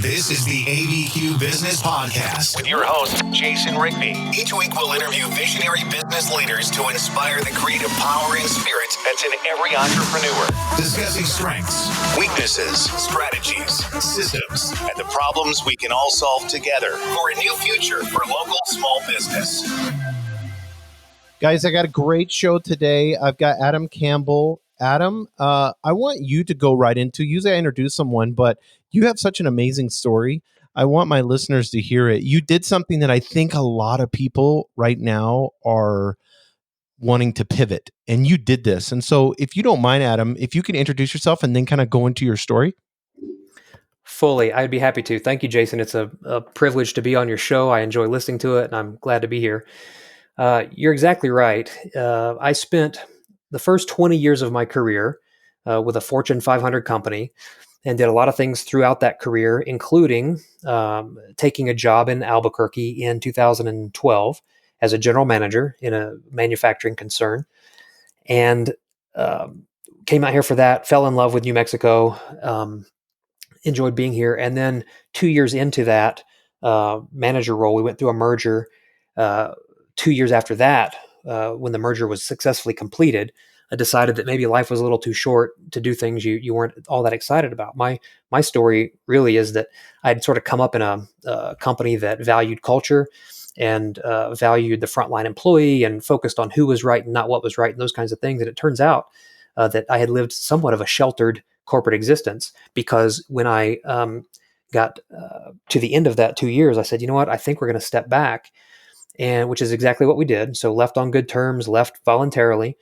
This is the ABQ Business Podcast with your host, Jason Rigby. Each week we'll interview visionary business leaders to inspire the creative power and spirit that's in every entrepreneur. Discussing strengths, weaknesses, strategies, systems, and the problems we can all solve together for a new future for local small business. Guys, I got a great show today. I've got Adam Campbell. Adam, I want you to go right into, usually I introduce someone, but you have such an amazing story. I want my listeners to hear it. You did something that I think a lot of people right now are wanting to pivot, and you did this. And so if you don't mind, Adam, if you can introduce yourself and then kind of go into your story. Fully, I'd be happy to. Thank you, Jason. It's a privilege to be on your show. I enjoy listening to it, and I'm glad to be here. You're exactly right. I spent the first 20 years of my career with a Fortune 500 company and did a lot of things throughout that career, including taking a job in Albuquerque in 2012 as a general manager in a manufacturing concern, and came out here for that, fell in love with New Mexico, enjoyed being here. And then 2 years into that manager role, we went through a merger. 2 years after that, when the merger was successfully completed, I decided that maybe life was a little too short to do things you weren't all that excited about. My story really is that I'd sort of come up in a company that valued culture and valued the frontline employee and focused on who was right and not what was right and those kinds of things. And it turns out that I had lived somewhat of a sheltered corporate existence, because when I got to the end of that 2 years, I said, you know what, I think we're going to step back. And which is exactly what we did. So left on good terms, left voluntarily,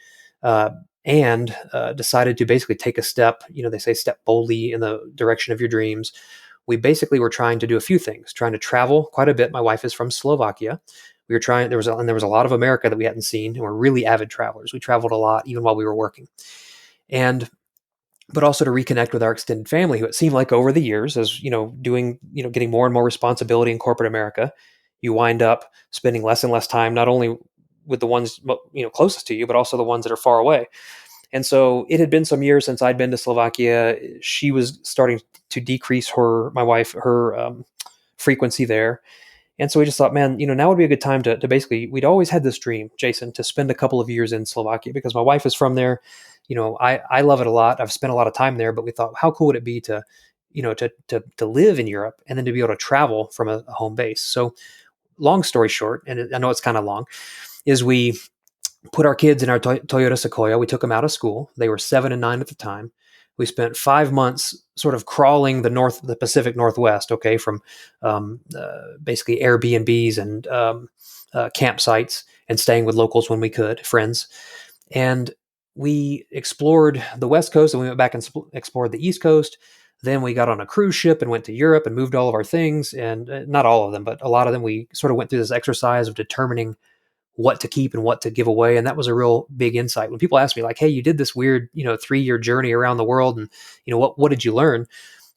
and decided to basically take a step. You know, they say step boldly in the direction of your dreams. We basically were trying to do a few things, trying to travel quite a bit. My wife is from Slovakia. We were trying, there was a lot of America that we hadn't seen, and we're really avid travelers. We traveled a lot, even while we were working. But also to reconnect with our extended family, who it seemed like over the years, as getting more and more responsibility in corporate America, you wind up spending less and less time, not only with the ones closest to you, but also the ones that are far away. And so it had been some years since I'd been to Slovakia. She was starting to decrease my wife, her frequency there. And so we just thought, man, now would be a good time to basically, we'd always had this dream, Jason, to spend a couple of years in Slovakia, because my wife is from there. I love it a lot. I've spent a lot of time there, but we thought, how cool would it be to live in Europe and then to be able to travel from a home base? So long story short, and I know it's kind of long, is we put our kids in our Toyota Sequoia. We took them out of school. They were 7 and 9 at the time. We spent 5 months sort of crawling the Pacific Northwest, from basically Airbnbs and campsites, and staying with locals when we could, friends. And we explored the West Coast, and we went back and explored the East Coast. Then we got on a cruise ship and went to Europe and moved all of our things, and not all of them, but a lot of them. We sort of went through this exercise of determining what to keep and what to give away. And that was a real big insight. When people ask me like, hey, you did this weird, 3-year journey around the world, and, what did you learn?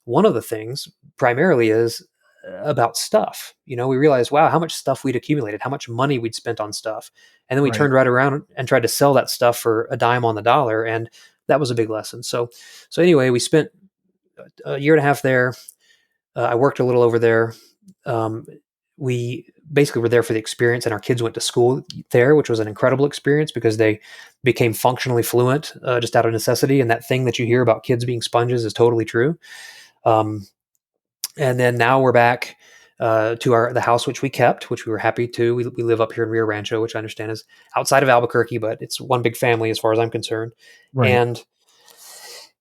One of the things primarily is about stuff. We realized, wow, how much stuff we'd accumulated, how much money we'd spent on stuff. And then we turned right around and tried to sell that stuff for a dime on the dollar. And that was a big lesson. So anyway, we spent a year and a half there. I worked a little over there. We basically were there for the experience, and our kids went to school there, which was an incredible experience because they became functionally fluent just out of necessity. And that thing that you hear about kids being sponges is totally true. And then now we're back to the house, which we kept, which we were happy to. We live up here in Rio Rancho, which I understand is outside of Albuquerque, but it's one big family as far as I'm concerned. Right.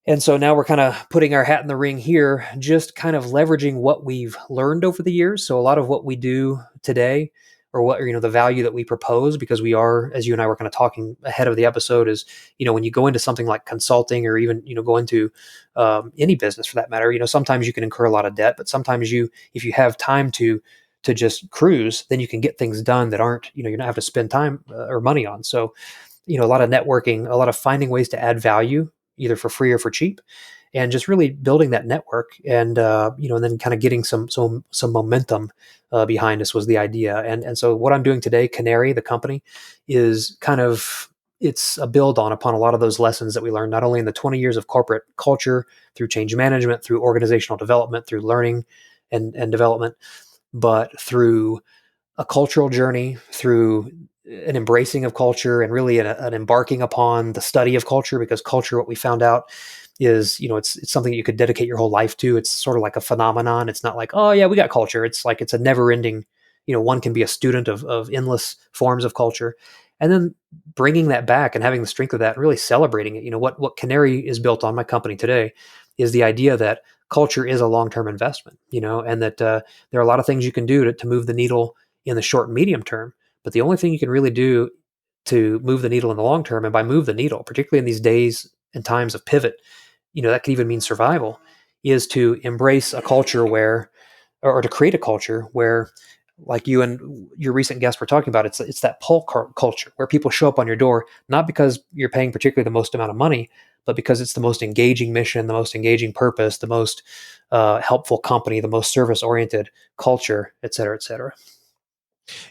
And so now we're kind of putting our hat in the ring here, just kind of leveraging what we've learned over the years. So a lot of what we do today, or what, the value that we propose, because we are, as you and I were kind of talking ahead of the episode, is, when you go into something like consulting, or even, go into any business for that matter, sometimes you can incur a lot of debt, but sometimes if you have time to just cruise, then you can get things done that aren't, you're not have to spend time or money on. So, a lot of networking, a lot of finding ways to add value, either for free or for cheap, and just really building that network, and and then kind of getting some momentum behind us was the idea. And so what I'm doing today, Canary, the company, is kind of, it's a build upon a lot of those lessons that we learned, not only in the 20 years of corporate culture, through change management, through organizational development, through learning and development, but through a cultural journey, through an embracing of culture, and really an embarking upon the study of culture, because culture, what we found out is, it's something you could dedicate your whole life to. It's sort of like a phenomenon. It's not like, oh yeah, we got culture. It's like, it's a never ending, one can be a student of endless forms of culture. And then bringing that back and having the strength of that and really celebrating it. What Canary is built on, my company today, is the idea that culture is a long-term investment, and that there are a lot of things you can do to move the needle in the short and medium term. But the only thing you can really do to move the needle in the long term, and by move the needle, particularly in these days and times of pivot, that could even mean survival, is to embrace a culture where, or to create a culture where, like you and your recent guest were talking about, it's that pull culture where people show up on your door, not because you're paying particularly the most amount of money, but because it's the most engaging mission, the most engaging purpose, the most helpful company, the most service oriented culture, et cetera, et cetera.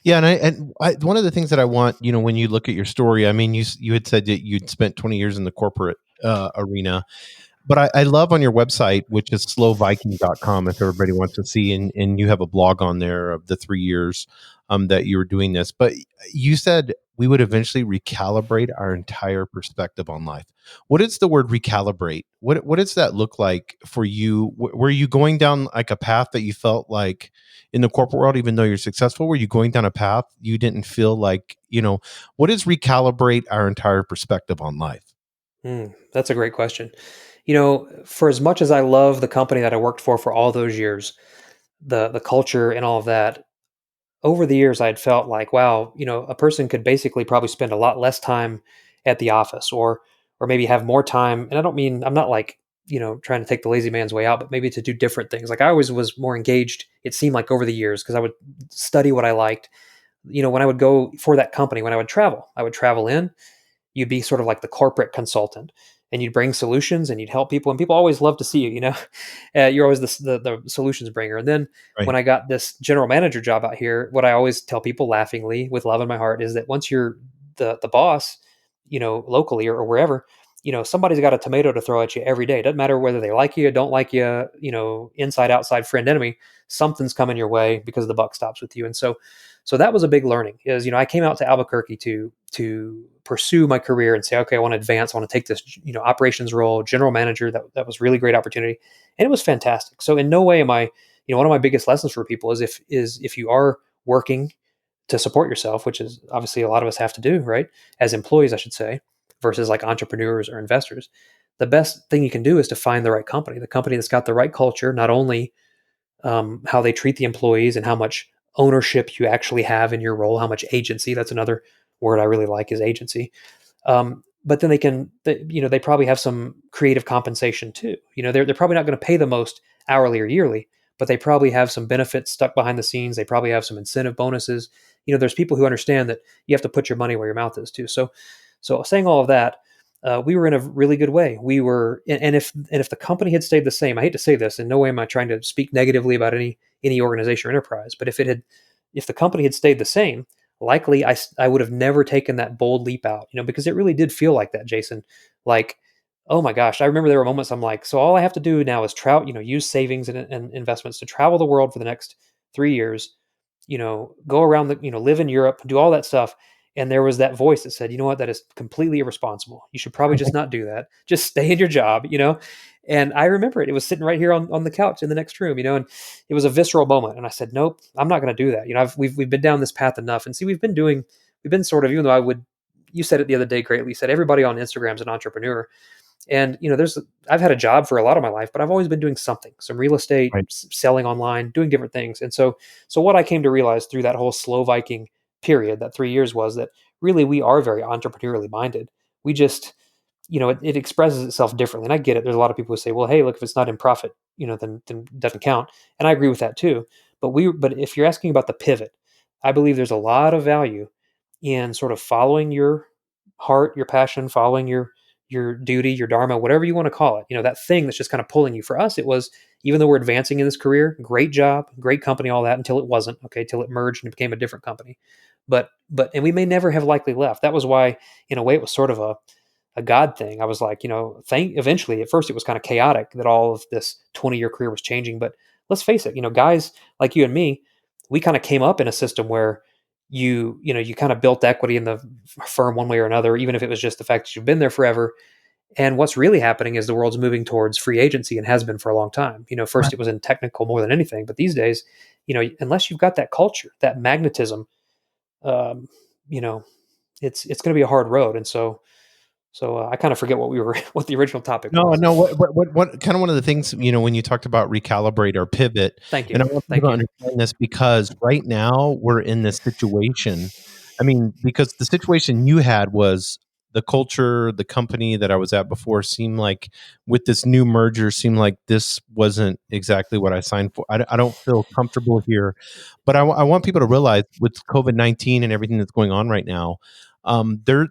Yeah, and I one of the things that I want, when you look at your story, I mean, you had said that you'd spent 20 years in the corporate arena, but I love on your website, which is slowviking.com, if everybody wants to see, and you have a blog on there of the 3 years that you were doing this. But you said we would eventually recalibrate our entire perspective on life. What is the word recalibrate? What does that look like for you? Were you going down like a path that you felt like in the corporate world, even though you're successful, were you going down a path you didn't feel like, what is recalibrate our entire perspective on life? That's a great question. For as much as I love the company that I worked for all those years, the culture and all of that, over the years I'd felt like, wow, a person could basically probably spend a lot less time at the office, or maybe have more time. And I don't mean, I'm not like, trying to take the lazy man's way out, but maybe to do different things. Like I always was more engaged, it seemed like, over the years, because I would study what I liked. When I would go for that company, when I would travel in, you'd be sort of like the corporate consultant, and you'd bring solutions and you'd help people, and people always love to see you. You're always the solutions bringer. And then Right. when I got this general manager job out here, what I always tell people laughingly with love in my heart is that once you're the boss, locally or wherever, somebody's got a tomato to throw at you every day. It doesn't matter whether they like you, don't like you, inside, outside, friend, enemy, something's coming your way because the buck stops with you. And so that was a big learning. Is, I came out to Albuquerque to pursue my career and say, okay, I want to advance. I want to take this, operations role, general manager. That was really great opportunity, and it was fantastic. So in no way am I, one of my biggest lessons for people is if you are working to support yourself, which is obviously a lot of us have to do, right? As employees, I should say, versus like entrepreneurs or investors. The best thing you can do is to find the company that's got the right culture, not only how they treat the employees and how much ownership you actually have in your role, how much agency. That's another word I really like, is agency. But then they probably have some creative compensation too. They're probably not going to pay the most hourly or yearly, but they probably have some benefits stuck behind the scenes. They probably have some incentive bonuses. There's people who understand that you have to put your money where your mouth is too. So saying all of that, we were in a really good way. We were, and if the company had stayed the same, I hate to say this, in no way am I trying to speak negatively about any organization or enterprise, but if the company had stayed the same, likely I would have never taken that bold leap out, because it really did feel like that, Jason. Like, oh my gosh, I remember there were moments I'm like, so all I have to do now is use savings and investments to travel the world for the next 3 years, go around live in Europe, do all that stuff. And there was that voice that said, you know what, that is completely irresponsible. You should probably just not do that. Just stay in your job. And I remember it. It was sitting right here on the couch in the next room, and it was a visceral moment. And I said, nope, I'm not going to do that. We've been down this path enough. And see, we've been sort of, even though you said it the other day greatly, you said everybody on Instagram is an entrepreneur. And I've had a job for a lot of my life, but I've always been doing something, some real estate, Right. selling online, doing different things. And so what I came to realize through that whole slow Viking period, that 3 years, was that really we are very entrepreneurially minded. We just, it expresses itself differently. And I get it. There's a lot of people who say, well, hey, look, if it's not in profit, then it doesn't count. And I agree with that too. But if you're asking about the pivot, I believe there's a lot of value in sort of following your heart, your passion, following your duty, your dharma, whatever you want to call it, that thing that's just kind of pulling you. For us, it was, even though we're advancing in this career, great job, great company, all that, until it wasn't, okay, till it merged and it became a different company. And we may never have likely left. That was why, in a way, it was sort of a God thing. I was like, eventually, at first it was kind of chaotic that all of this 20-year career was changing, but let's face it, guys like you and me, we kind of came up in a system where you kind of built equity in the firm one way or another, even if it was just the fact that you've been there forever. And what's really happening is the world's moving towards free agency and has been for a long time. First Right. it was in technical more than anything, but these days, unless you've got that culture, that magnetism, um, you know, it's going to be a hard road. And so I kind of forget what the original topic No, was. no. What kind of one of the things, when you talked about recalibrate or pivot, Thank you. and I want people Thank to you. understand this because right now we're in this situation. I mean, because the situation you had was the culture, the company that I was at before seemed like with this new merger, seemed like this wasn't exactly what I signed for. I don't feel comfortable here, but I want people to realize with COVID-19 and everything that's going on right now,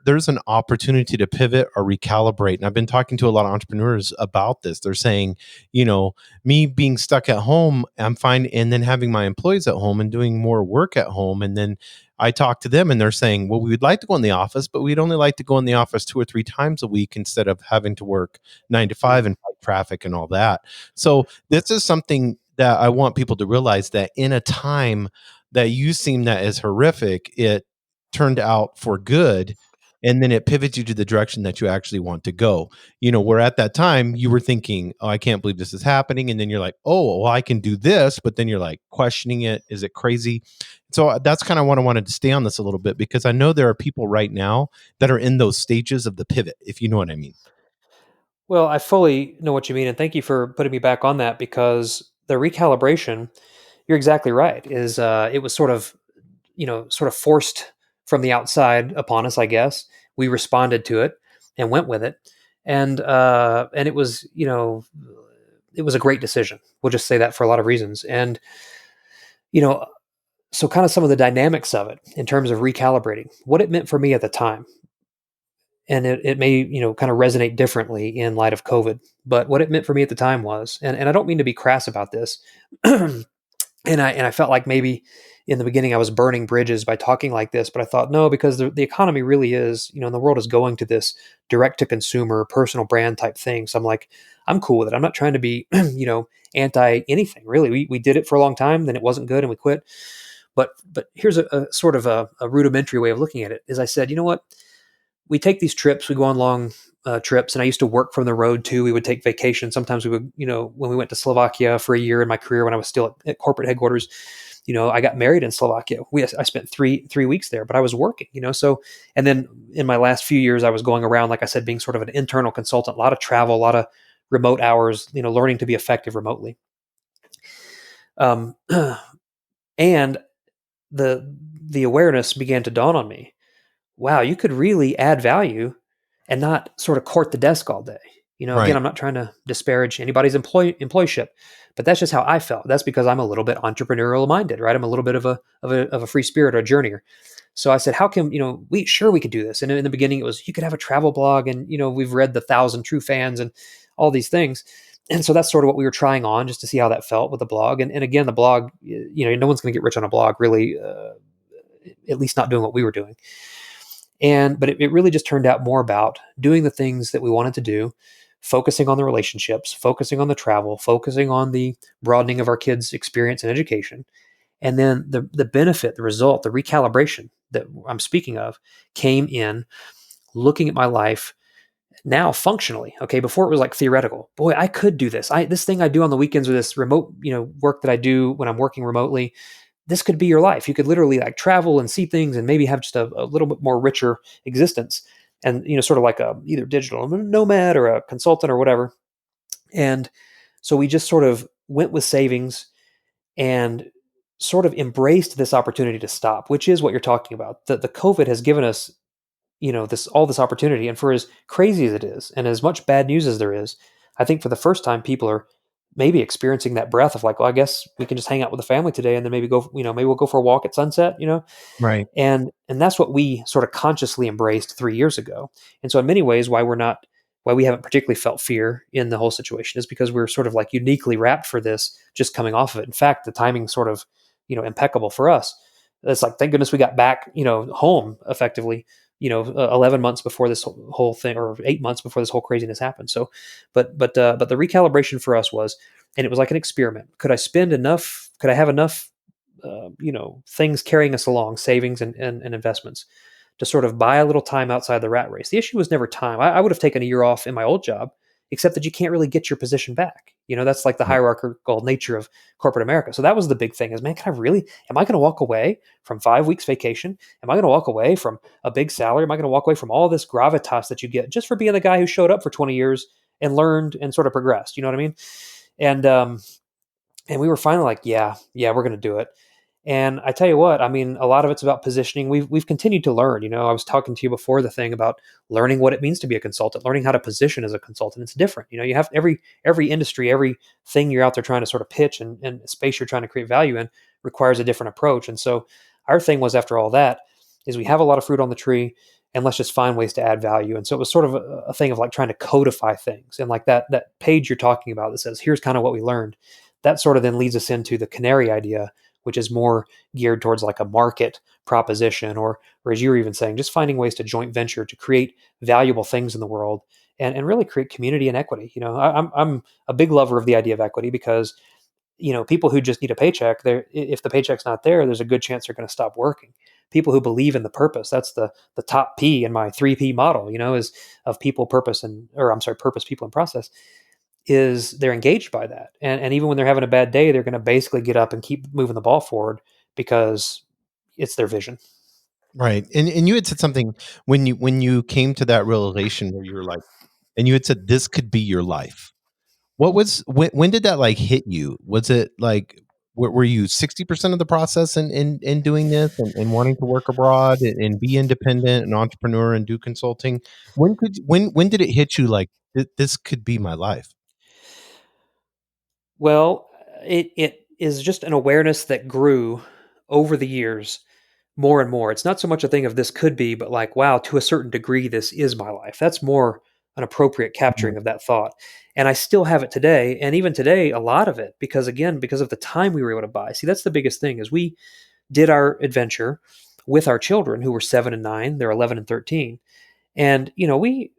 there's an opportunity to pivot or recalibrate. And I've been talking to a lot of entrepreneurs about this. They're saying, me being stuck at home, I'm fine. And then having my employees at home and doing more work at home. And then I talk to them and they're saying, well, we would like to go in the office, but we'd only like to go in the office 2 or 3 times a week instead of having to work 9 to 5 Mhm. and fight traffic and all that. So this is something that I want people to realize, that in a time that you seem that is horrific, it turned out for good, and then it pivots you to the direction that you actually want to go. Where at that time you were thinking, oh, I can't believe this is happening, and then you're like, oh, well, I can do this, but then you're like questioning it. Is it crazy? So that's kind of what I wanted to stay on this a little bit, because I know there are people right now that are in those stages of the pivot, if you know what I mean. Well, I fully know what you mean, and thank you for putting me back on that, because the recalibration, you're exactly right, is it was sort of forced from the outside upon us, I guess. We responded to it and went with it. And it was, it was a great decision. We'll just say that for a lot of reasons. And, you know, so kind of some of the dynamics of it in terms of recalibrating, what it meant for me at the time. And it may, kind of resonate differently in light of COVID. But what it meant for me at the time was, and I don't mean to be crass about this, and I felt like maybe in the beginning I was burning bridges by talking like this, but I thought no, because the economy really is, and the world is going to this direct to consumer, personal brand type thing. So I'm like, I'm cool with it. I'm not trying to be, anti anything really. We did it for a long time, then it wasn't good and we quit. But here's a sort of a rudimentary way of looking at it. Is I said, you know what? We take these trips, we go on long trips, and I used to work from the road too. We would take vacation. Sometimes we would, when we went to Slovakia for a year in my career when I was still at corporate headquarters, I got married in Slovakia. I spent three weeks there, but I was working, so, and then in my last few years, I was going around, like I said, being sort of an internal consultant, a lot of travel, a lot of remote hours, learning to be effective remotely. Um, and the awareness began to dawn on me. Wow, you could really add value and not sort of court the desk all day. Again, Right. I'm not trying to disparage anybody's employship, but that's just how I felt. That's because I'm a little bit entrepreneurial minded, right? I'm a little bit of a free spirit or a journeyer. So I said, how can, we could do this. And in the beginning it was, you could have a travel blog and, we've read the 1,000 True Fans and all these things. And so that's sort of what we were trying on just to see how that felt with the blog. And again, the blog, no one's going to get rich on a blog really, at least not doing what we were doing. But it really just turned out more about doing the things that we wanted to do, focusing on the relationships, focusing on the travel, focusing on the broadening of our kids' experience and education. And then the benefit, the result, the recalibration that I'm speaking of came in looking at my life now functionally. Okay, before it was like theoretical. Boy, I could do this. This thing I do on the weekends, or this remote, work that I do when I'm working remotely, this could be your life. You could literally like travel and see things and maybe have just a little bit more richer existence. And, sort of like a either digital nomad or a consultant or whatever. And so we just sort of went with savings and sort of embraced this opportunity to stop, which is what you're talking about. The COVID has given us, this opportunity. And for as crazy as it is, and as much bad news as there is, I think for the first time, people are maybe experiencing that breath of like, well, I guess we can just hang out with the family today, and then maybe go, maybe we'll go for a walk at sunset, Right. and that's what we sort of consciously embraced 3 years ago. And so in many ways, why we haven't particularly felt fear in the whole situation is because we're sort of like uniquely wrapped for this, just coming off of it. In fact, the timing's sort of, impeccable for us. It's like, thank goodness we got back, home effectively, 11 months before this whole thing, or 8 months before this whole craziness happened. So, but the recalibration for us was And it was like an experiment. Could I have enough, things carrying us along, savings and investments, to sort of buy a little time outside the rat race? The issue was never time. I would have taken a year off in my old job, except that you can't really get your position back. That's like the hierarchical nature of corporate America. So that was the big thing is, man, am I going to walk away from 5 weeks vacation? Am I going to walk away from a big salary? Am I going to walk away from all this gravitas that you get just for being the guy who showed up for 20 years and learned and sort of progressed? You know what I mean? And we were finally like, yeah, we're going to do it. And I tell you what, I mean, a lot of it's about positioning. We've continued to learn. I was talking to you before the thing about learning what it means to be a consultant, learning how to position as a consultant. It's different. You have every industry, everything you're out there trying to sort of pitch and space you're trying to create value in requires a different approach. And so our thing was, after all that, is we have a lot of fruit on the tree, and let's just find ways to add value. And so it was sort of a thing of like trying to codify things. And like that page you're talking about that says, here's kind of what we learned. That sort of then leads us into the canary idea, which is more geared towards like a market proposition, or as you were even saying, just finding ways to joint venture to create valuable things in the world and really create community and equity. I'm a big lover of the idea of equity because, people who just need a paycheck, if the paycheck's not there, there's a good chance they're going to stop working. People who believe in the purpose, that's the top P in my 3P model, is of people, purpose, purpose, people, and process, is they're engaged by that. And even when they're having a bad day, they're going to basically get up and keep moving the ball forward because it's their vision. Right. And you had said something when you came to that realization where you were like, and you had said this could be your life. What was when did that like hit you? Was it like were you 60% of the process in doing this and wanting to work abroad and be independent, an entrepreneur, and do consulting? When did it hit you like this could be my life? Well, it is just an awareness that grew over the years more and more. It's not so much a thing of this could be, but like, wow, to a certain degree, this is my life. That's more an appropriate capturing of that thought. And I still have it today. And even today, a lot of it, because of the time we were able to buy. See, that's the biggest thing is we did our adventure with our children who were 7 and 9, they're 11 and 13. And, we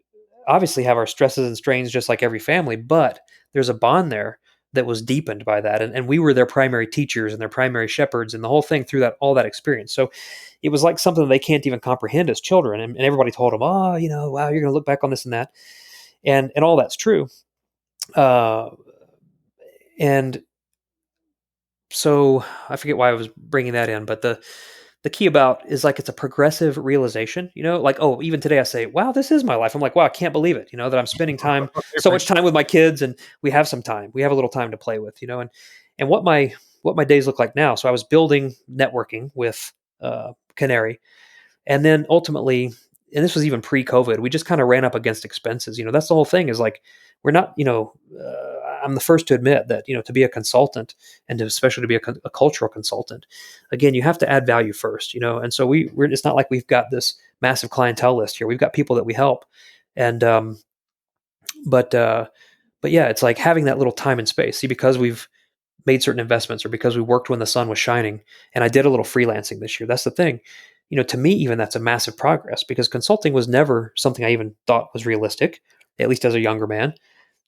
obviously have our stresses and strains just like every family, but there's a bond there that was deepened by that. And we were their primary teachers and their primary shepherds and the whole thing through all that experience. So it was like something they can't even comprehend as children. And everybody told them, oh, wow, you're going to look back on this and that. And all that's true. And so I forget why I was bringing that in, but the key about is like it's a progressive realization, like, oh, even today I say, wow, this is my life. I'm like, wow, I can't believe it, that I'm spending so much time with my kids, and we have a little time to play with, and what my days look like now. So I was building networking with Canary, and then ultimately, and this was even pre-COVID, we just kind of ran up against expenses. That's the whole thing is like, we're not, I'm the first to admit that, to be a consultant and especially to be a cultural consultant, again, you have to add value first, and so it's not like we've got this massive clientele list here. We've got people that we help. And, but yeah, it's like having that little time and space. See, because we've made certain investments or because we worked when the sun was shining, and I did a little freelancing this year. That's the thing, to me, even that's a massive progress because consulting was never something I even thought was realistic, at least as a younger man.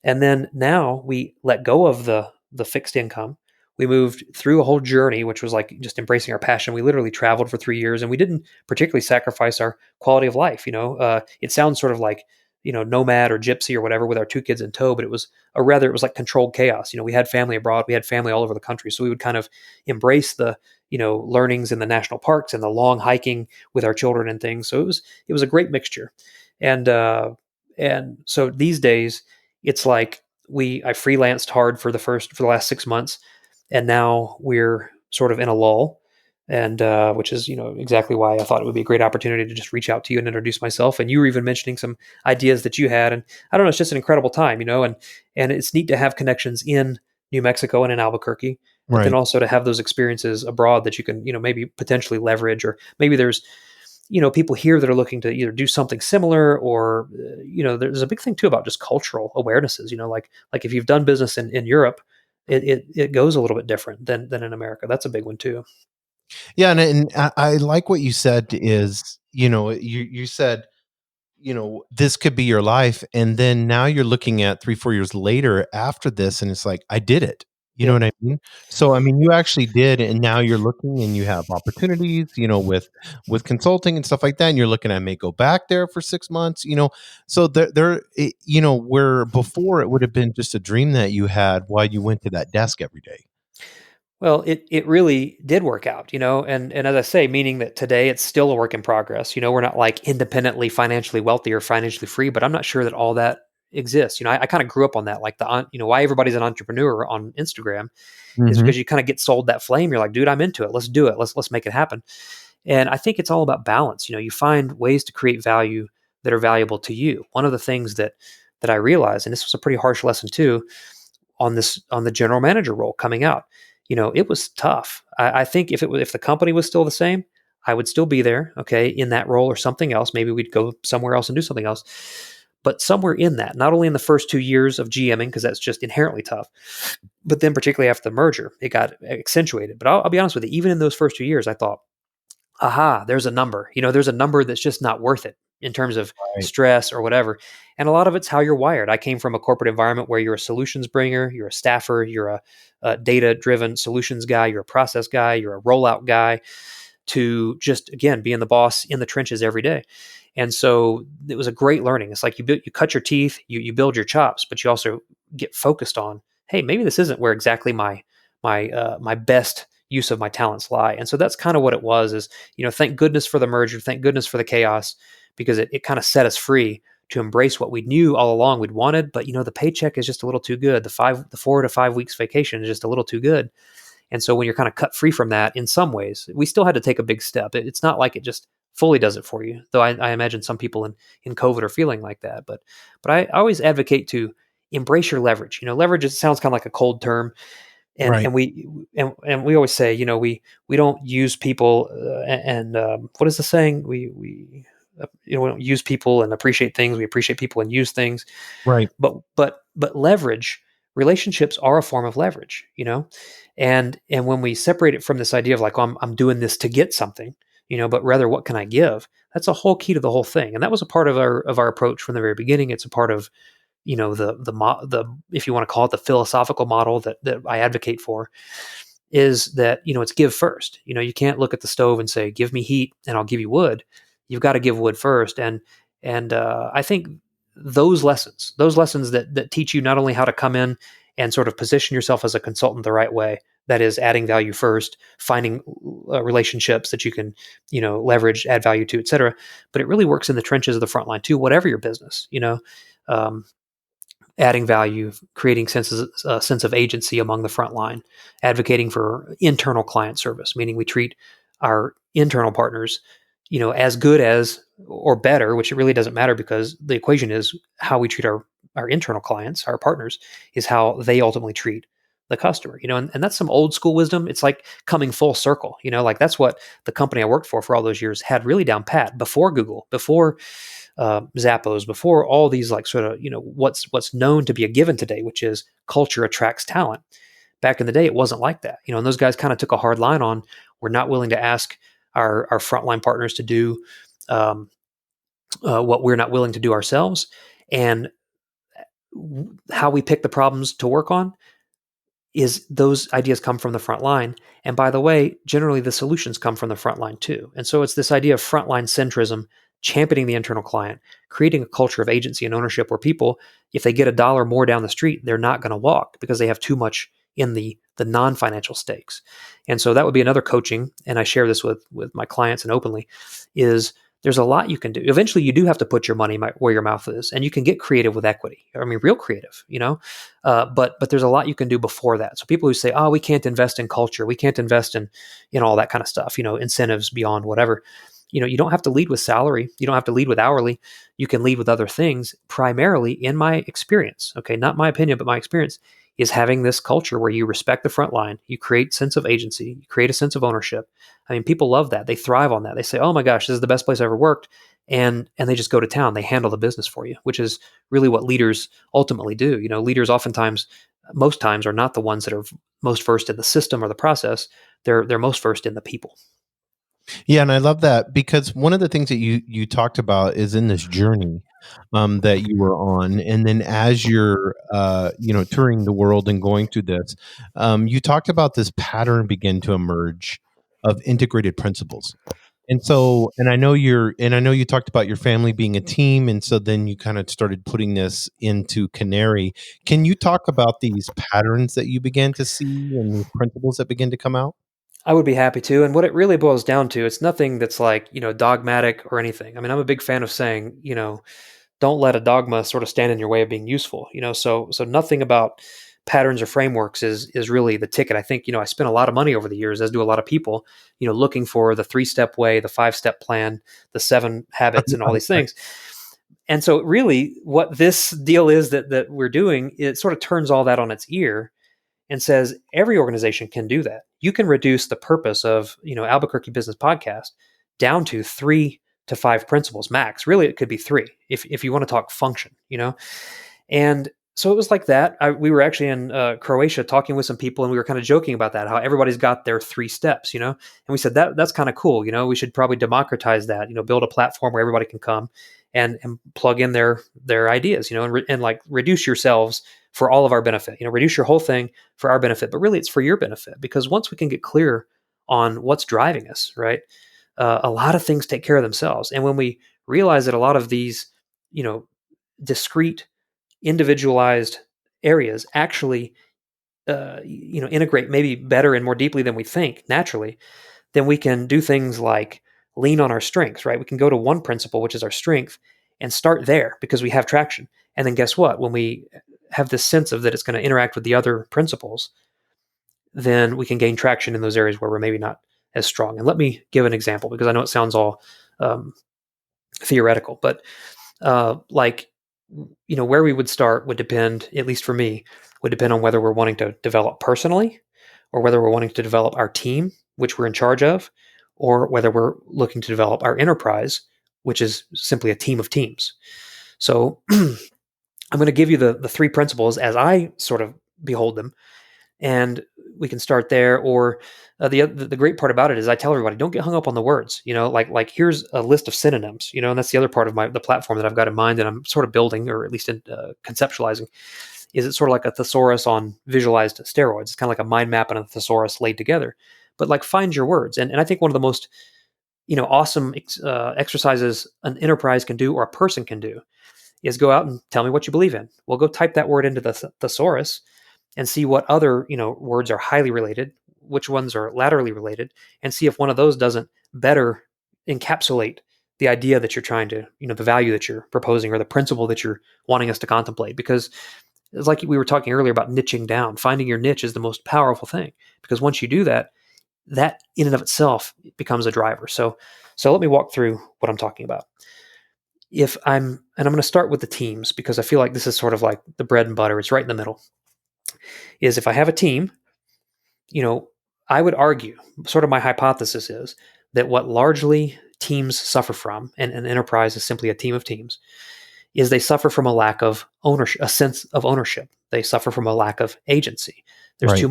And then now we let go of the fixed income. We moved through a whole journey, which was like just embracing our passion. We literally traveled for 3 years, and we didn't particularly sacrifice our quality of life. It sounds sort of like, nomad or gypsy or whatever with our 2 kids in tow, but it was like controlled chaos. We had family abroad, we had family all over the country. So we would kind of embrace the, learnings in the national parks and the long hiking with our children and things. So it was a great mixture. And so these days, it's like I freelanced hard for the last 6 months, and now we're sort of in a lull, and which is exactly why I thought it would be a great opportunity to just reach out to you and introduce myself. And you were even mentioning some ideas that you had, and I don't know, it's just an incredible time, and it's neat to have connections in New Mexico and in Albuquerque, but then also to have those experiences abroad that you can maybe potentially leverage, or maybe there's people here that are looking to either do something similar or, there's a big thing too about just cultural awarenesses, like if you've done business in Europe, it goes a little bit different than in America. That's a big one too. Yeah. And I like what you said is, you said this could be your life. And then now you're looking at 3-4 years later after this, and it's like, I did it. You know Yep. what I mean? So, I mean, you actually did, and now you're looking and you have opportunities, with consulting and stuff like that. And you're looking, I may go back there for 6 months, So where before it would have been just a dream that you had while you went to that desk every day. Well, it really did work out, and as I say, meaning that today it's still a work in progress. We're not like independently financially wealthy or financially free, but I'm not sure that all that exists. I kind of grew up on that, like why everybody's an entrepreneur on Instagram is Mm-hmm. because you kind of get sold that flame. You're like, dude, I'm into it. Let's do it. Let's make it happen. And I think it's all about balance. You find ways to create value that are valuable to you. One of the things that I realized, and this was a pretty harsh lesson too, on the general manager role coming out. It was tough. I think if the company was still the same, I would still be there, okay, in that role or something else. Maybe we'd go somewhere else and do something else. But somewhere in that, not only in the first 2 years of GMing, because that's just inherently tough, but then particularly after the merger, it got accentuated. But I'll be honest with you, even in those first 2 years, I thought, aha, there's a number. There's a number that's just not worth it in terms of Right. stress or whatever. And a lot of it's how you're wired. I came from a corporate environment where you're a solutions bringer, you're a staffer, you're a data-driven solutions guy, you're a process guy, you're a rollout guy, to just, again, being the boss in the trenches every day. And so it was a great learning. It's like you cut your teeth, you build your chops, but you also get focused on, hey, maybe this isn't where exactly my best use of my talents lie. And so that's kind of what it was, is, thank goodness for the merger, thank goodness for the chaos, because it kind of set us free to embrace what we knew all along we'd wanted. But, the paycheck is just a little too good. The 4 to 5 weeks vacation is just a little too good. And so when you're kind of cut free from that, in some ways, we still had to take a big step. It's not like it just fully does it for you, though I imagine some people in COVID are feeling like that. But I always advocate to embrace your leverage. Leverage, it sounds kind of like a cold term, and Right. and we always say, we don't use people, and what is the saying? We don't use people and appreciate things. We appreciate people and use things. Right. But leverage, relationships are a form of leverage, and when we separate it from this idea of like, oh, I'm doing this to get something, but rather, what can I give? That's a whole key to the whole thing. And that was a part of our approach from the very beginning. It's a part of, the if you want to call it the philosophical model that I advocate for, is that, it's give first. You can't look at the stove and say, give me heat and I'll give you wood. You've got to give wood first. And I think those lessons that teach you not only how to come in and sort of position yourself as a consultant the right way, that is adding value first, finding relationships that you can, leverage, add value to, et cetera. But it really works in the trenches of the front line too, whatever your business, um, adding value, creating sense of agency among the front line, advocating for internal client service, meaning we treat our internal partners, as good as or better, which it really doesn't matter, because the equation is how we treat our internal clients, our partners, is how they ultimately treat the customer, and that's some old school wisdom. It's like coming full circle, like that's what the company I worked for all those years had really down pat, before Google, before Zappos, before all these, like, sort of, what's known to be a given today, which is culture attracts talent. Back in the day, it wasn't like that, and those guys kind of took a hard line on, we're not willing to ask our frontline partners to do what we're not willing to do ourselves, and how we pick the problems to work on is those ideas come from the front line. And by the way, generally the solutions come from the front line too. And so it's this idea of frontline centrism, championing the internal client, creating a culture of agency and ownership where people, if they get a dollar more down the street, they're not going to walk because they have too much in the non-financial stakes. And so that would be another coaching, and I share this with my clients and openly, is there's a lot you can do. Eventually, you do have to put your money where your mouth is, and you can get creative with equity. I mean, real creative, but there's a lot you can do before that. So people who say, "Oh, we can't invest in culture, we can't invest in all that kind of stuff," incentives beyond whatever. You don't have to lead with salary. You don't have to lead with hourly. You can lead with other things. Primarily, in my experience, okay, not my opinion, but my experience, is having this culture where you respect the front line, you create sense of agency, you create a sense of ownership. I mean, people love that. They thrive on that. They say, "Oh my gosh, this is the best place I ever worked," and they just go to town. They handle the business for you, which is really what leaders ultimately do. Leaders oftentimes, most times, are not the ones that are most versed in the system or the process. They're most versed in the people. Yeah, and I love that because one of the things that you talked about is in this journey that you were on, and then as you're touring the world and going through this, you talked about this pattern begin to emerge of integrated principles. And so, and I know you talked about your family being a team, and so then you kind of started putting this into Canary. Can you talk about these patterns that you began to see and these principles that begin to come out? I would be happy to. And what it really boils down to, it's nothing that's like, dogmatic or anything. I mean, I'm a big fan of saying, don't let a dogma sort of stand in your way of being useful. So nothing about patterns or frameworks is really the ticket. I think, I spent a lot of money over the years, as do a lot of people, looking for the 3-step way, the 5-step plan, the 7 habits and all these things. And so really what this deal is that we're doing, it sort of turns all that on its ear and says every organization can do that. You can reduce the purpose of, Albuquerque Business Podcast down to 3 to 5 principles max. Really, it could be 3 if you want to talk function, And so it was like that. We were actually in Croatia talking with some people, and we were kind of joking about that, how everybody's got their 3 steps, And we said that's kind of cool. We should probably democratize that. Build a platform where everybody can come and plug in their ideas, and like reduce yourselves for all of our benefit. Reduce your whole thing for our benefit, but really it's for your benefit, because once we can get clear on what's driving us, right, a lot of things take care of themselves. And when we realize that a lot of these, discrete, individualized areas actually, integrate maybe better and more deeply than we think naturally, then we can do things like lean on our strengths, right? We can go to one principle, which is our strength, and start there because we have traction. And then guess what? When we have this sense of that it's going to interact with the other principles, then we can gain traction in those areas where we're maybe not as strong. And let me give an example, because I know it sounds all theoretical, but where we would start would depend, at least for me, would depend on whether we're wanting to develop personally, or whether we're wanting to develop our team, which we're in charge of, or whether we're looking to develop our enterprise, which is simply a team of teams. So I'm going to give you the 3 principles as I sort of behold them, and we can start there. Or the great part about it is I tell everybody, don't get hung up on the words. Like here's a list of synonyms. And that's the other part of the platform that I've got in mind, and I'm sort of building, or at least conceptualizing. Is it sort of like a thesaurus on visualized steroids? It's kind of like a mind map and a thesaurus laid together. But like, find your words, and I think one of the most awesome exercises an enterprise can do, or a person can do, is go out and tell me what you believe in. Well, go type that word into the thesaurus and see what other words are highly related, which ones are laterally related, and see if one of those doesn't better encapsulate the idea that you're trying to, the value that you're proposing, or the principle that you're wanting us to contemplate. Because it's like we were talking earlier about niching down. Finding your niche is the most powerful thing, because once you do that, that in and of itself becomes a driver. So let me walk through what I'm talking about. I'm going to start with the teams, because I feel like this is sort of like the bread and butter. It's right in the middle. Is if I have a team, I would argue, sort of my hypothesis is that what largely teams suffer from, and an enterprise is simply a team of teams, is they suffer from a lack of ownership, a sense of ownership. They suffer from a lack of agency. There's Right.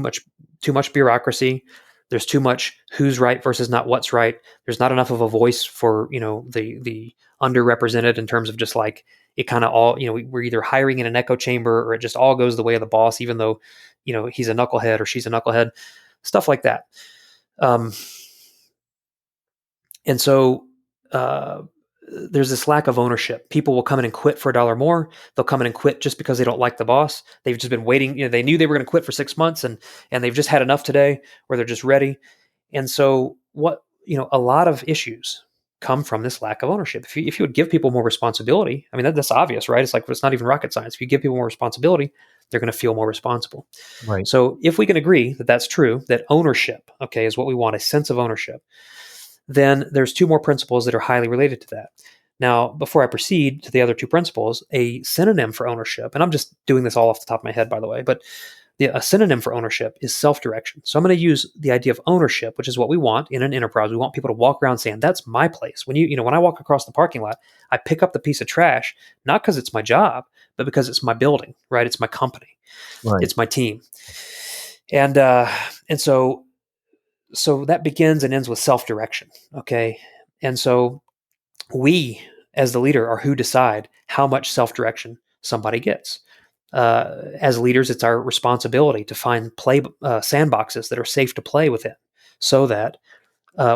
too much bureaucracy. There's too much who's right versus not what's right. There's not enough of a voice for, the underrepresented, in terms of just like, it kind of all, we're either hiring in an echo chamber, or it just all goes the way of the boss, even though, he's a knucklehead or she's a knucklehead, stuff like that. And so, there's this lack of ownership. People will come in and quit for $1 more. They'll come in and quit just because they don't like the boss. They've just been waiting. They knew they were going to quit for 6 months, and they've just had enough today, or they're just ready. And so a lot of issues come from this lack of ownership. If you would give people more responsibility, I mean, that's obvious, right? It's like, it's not even rocket science. If you give people more responsibility, they're going to feel more responsible. Right. So if we can agree that that's true, that ownership, okay, is what we want, a sense of ownership, then there's 2 more principles that are highly related to that. Now, before I proceed to the other 2 principles, a synonym for ownership, and I'm just doing this all off the top of my head, by the way, but a synonym for ownership is self-direction. So I'm going to use the idea of ownership, which is what we want in an enterprise. We want people to walk around saying, that's my place. When when I walk across the parking lot, I pick up the piece of trash, not because it's my job, but because it's my building, right? It's my company. Right. It's my team. And so So that begins and ends with self-direction. Okay. And so we, as the leader, are who decide how much self-direction somebody gets. As leaders, it's our responsibility to find sandboxes that are safe to play within, so that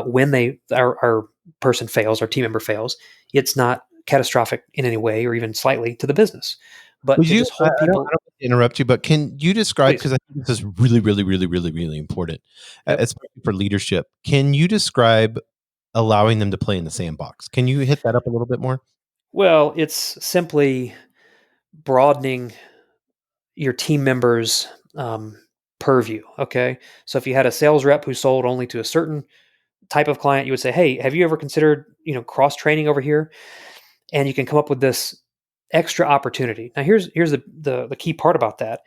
when our person fails, our team member fails, it's not catastrophic in any way or even slightly to the business, but Would to you? just hold I don't people. want to interrupt you, but can you describe? Please. Because I think this is really, really, really, really, really important, Yep. especially for leadership. Can you describe allowing them to play in the sandbox? Can you hit that up a little bit more? Well, it's simply broadening your team members' purview. Okay, so if you had a sales rep who sold only to a certain type of client, you would say, "Hey, have you ever considered cross training over here?" And you can come up with this extra opportunity. Now, here's the key part about that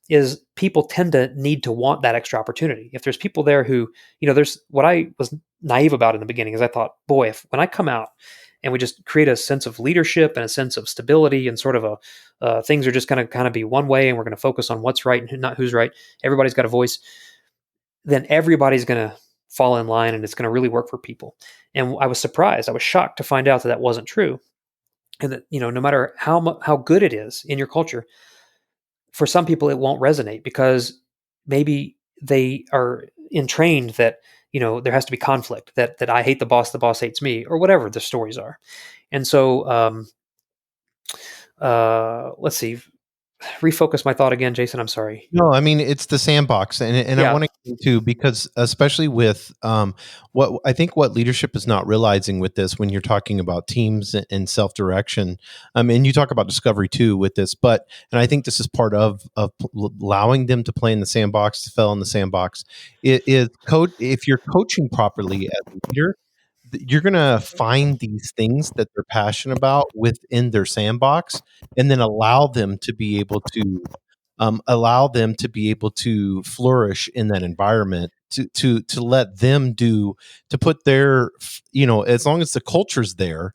is people tend to need to want that extra opportunity. If there's people there who, there's what I was naive about in the beginning is I thought, boy, if when I come out and we just create a sense of leadership and a sense of stability and sort of things are just going to kind of be one way and we're going to focus on what's right and not who's right. Everybody's got a voice. Then everybody's going to fall in line and it's going to really work for people. And I was surprised. I was shocked to find out that wasn't true. And that, no matter how good it is in your culture, for some people it won't resonate because maybe they are entrained that there has to be conflict, that I hate the boss hates me, or whatever the stories are. And so let's see, refocus my thought again, Jason. I'm sorry. No, I mean it's the sandbox, and I Yeah. want to get into because especially with what I think what leadership is not realizing with this when you're talking about teams and self direction, and you talk about discovery too with this, but and I think this is part of allowing them to play in the sandbox, to fail in the sandbox. It is code if you're coaching properly as a leader. You're going to find these things that they're passionate about within their sandbox, and then allow them to be able to flourish in that environment to let them do to put their as long as the culture's there,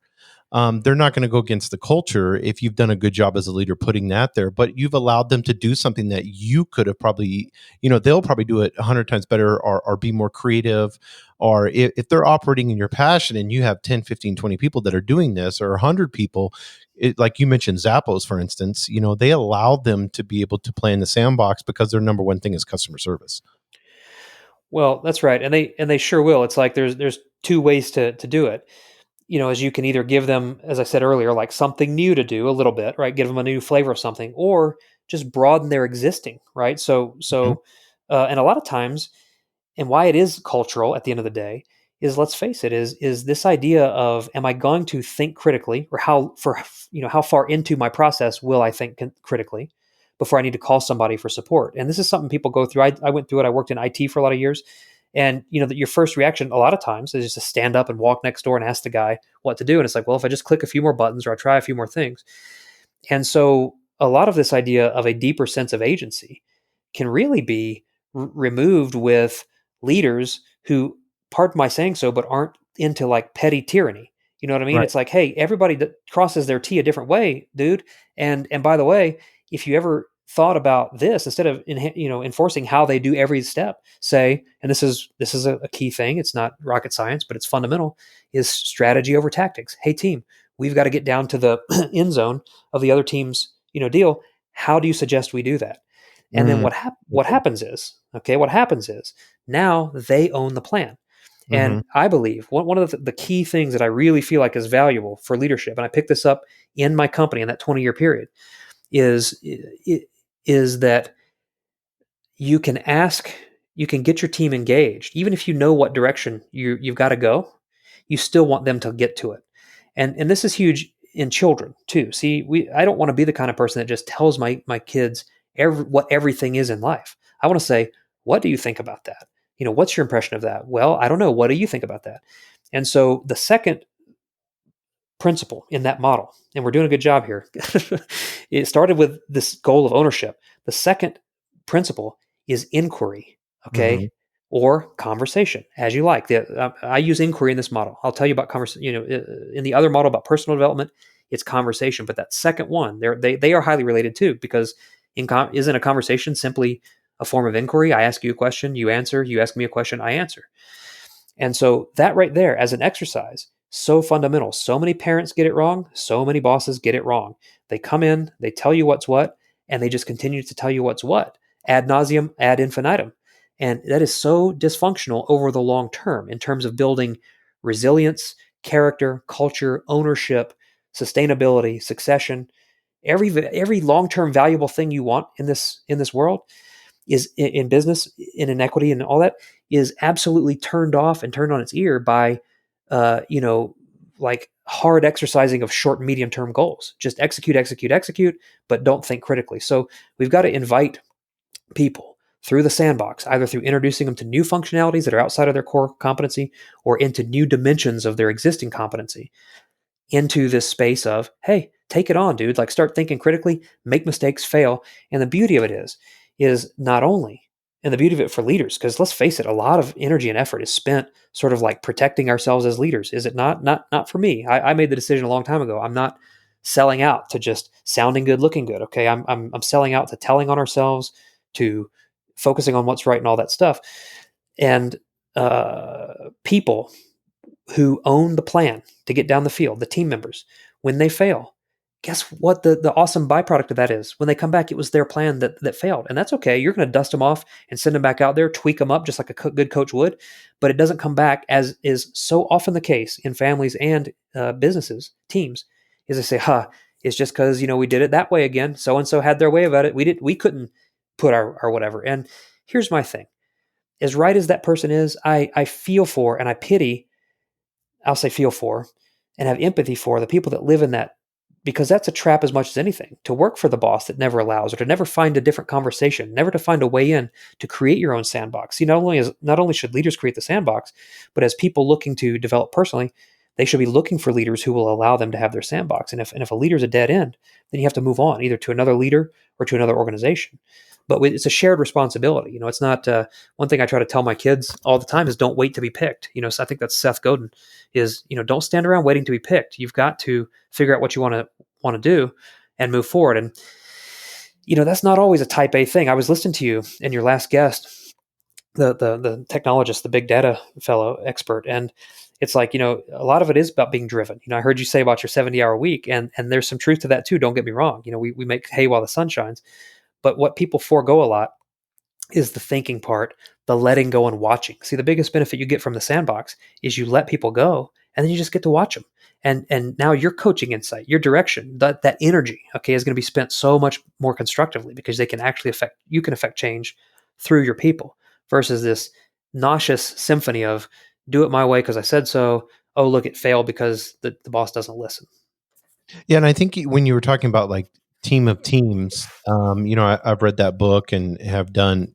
they're not going to go against the culture if you've done a good job as a leader putting that there, but you've allowed them to do something that you could have probably, they'll probably do it 100 times better or be more creative. Or if they're operating in your passion and you have 10, 15, 20 people that are doing this, or 100 people, like you mentioned Zappos, for instance, they allow them to be able to play in the sandbox because their number one thing is customer service. Well, that's right, and they sure will. It's like there's two ways to do it. As you can either give them, as I said earlier, like something new to do a little bit, right? Give them a new flavor of something, or just broaden their existing, right? Mhm. And a lot of times, and why it is cultural at the end of the day is, let's face it, is this idea of, am I going to think critically, or how far into my process will I think critically before I need to call somebody for support? And this is something people go through. I went through it. I worked in IT for a lot of years. And that your first reaction a lot of times is just to stand up and walk next door and ask the guy what to do. And it's like, well, if I just click a few more buttons or I try a few more things. And so a lot of this idea of a deeper sense of agency can really be removed with leaders who, pardon my saying so, but aren't into like petty tyranny. You know what I mean? Right. It's like, hey, everybody that crosses their T a different way, dude. And by the way, if you ever thought about this, instead of enforcing how they do every step, say, and this is a key thing. It's not rocket science, but it's fundamental. Is strategy over tactics. Hey, team, we've got to get down to the end zone of the other team's deal. How do you suggest we do that? And then Mm. what happens is, okay, what happens is now they own the plan. Mm-hmm. And I believe one of the key things that I really feel like is valuable for leadership, and I picked this up in my company in that 20-year period, is that you can get your team engaged, even if you know what direction you've got to go. You still want them to get to it, and this is huge in children too. See, I don't want to be the kind of person that just tells my kids what everything is in life. I want to say, what do you think about that? What's your impression of that? Well, I don't know. What do you think about that? And so the second principle in that model, and we're doing a good job here. It started with this goal of ownership. The second principle is inquiry, Mm-hmm. okay, or conversation, as you like. I use inquiry in this model. I'll tell you about conversation. In the other model about personal development, it's conversation. But that second one, they are highly related too, because isn't a conversation simply a form of inquiry. I ask you a question, you answer. You ask me a question, I answer. And so that right there as an exercise, so fundamental. So many parents get it wrong. So many bosses get it wrong. They come in, they tell you what's what, and they just continue to tell you what's what, ad nauseum, ad infinitum. And that is so dysfunctional over the long term in terms of building resilience, character, culture, ownership, sustainability, succession. Every long-term valuable thing you want in this world is in business, in inequity, and all that is absolutely turned off and turned on its ear by, like hard exercising of short and medium term goals. Just execute, execute, execute, but don't think critically. So we've got to invite people through the sandbox, either through introducing them to new functionalities that are outside of their core competency or into new dimensions of their existing competency, into this space of, hey, take it on, dude. Like, start thinking critically, make mistakes, fail. And the beauty of it is not only, and the beauty of it for leaders, because let's face it, a lot of energy and effort is spent sort of like protecting ourselves as leaders. Is it not? Not for me. I made the decision a long time ago. I'm not selling out to just sounding good, looking good. Okay. I'm selling out to telling on ourselves, to focusing on what's right and all that stuff. And people who own the plan to get down the field, the team members, when they fail, guess what the awesome byproduct of that is? When they come back, it was their plan that failed. And that's okay. You're going to dust them off and send them back out there, tweak them up just like a good coach would. But it doesn't come back, as is so often the case in families and businesses, teams, is they say, it's just because, we did it that way again. So-and-so had their way about it. We couldn't put our whatever. And here's my thing. As right as that person is, I feel for and I pity, I'll say feel for, and have empathy for the people that live in that, because that's a trap as much as anything, to work for the boss that never allows, or to never find a different conversation, never to find a way in to create your own sandbox. See, not only should leaders create the sandbox, but as people looking to develop personally, they should be looking for leaders who will allow them to have their sandbox. And if a leader's a dead end, then you have to move on either to another leader or to another organization. But it's a shared responsibility. It's not one thing I try to tell my kids all the time is don't wait to be picked. So I think that's Seth Godin is, don't stand around waiting to be picked. You've got to figure out what you want to do and move forward. And, that's not always a type A thing. I was listening to you and your last guest, the technologist, the big data fellow expert. And it's like, a lot of it is about being driven. I heard you say about your 70-hour week, and there's some truth to that too. Don't get me wrong. We make hay while the sun shines. But what people forego a lot is the thinking part, the letting go and watching. See, the biggest benefit you get from the sandbox is you let people go, and then you just get to watch them. And now your coaching insight, your direction, that energy, okay, is going to be spent so much more constructively, because they can actually affect change through your people, versus this nauseous symphony of do it my way because I said so. Oh, look, it failed because the boss doesn't listen. Yeah, and I think when you were talking about like Team of Teams, I've read that book and have done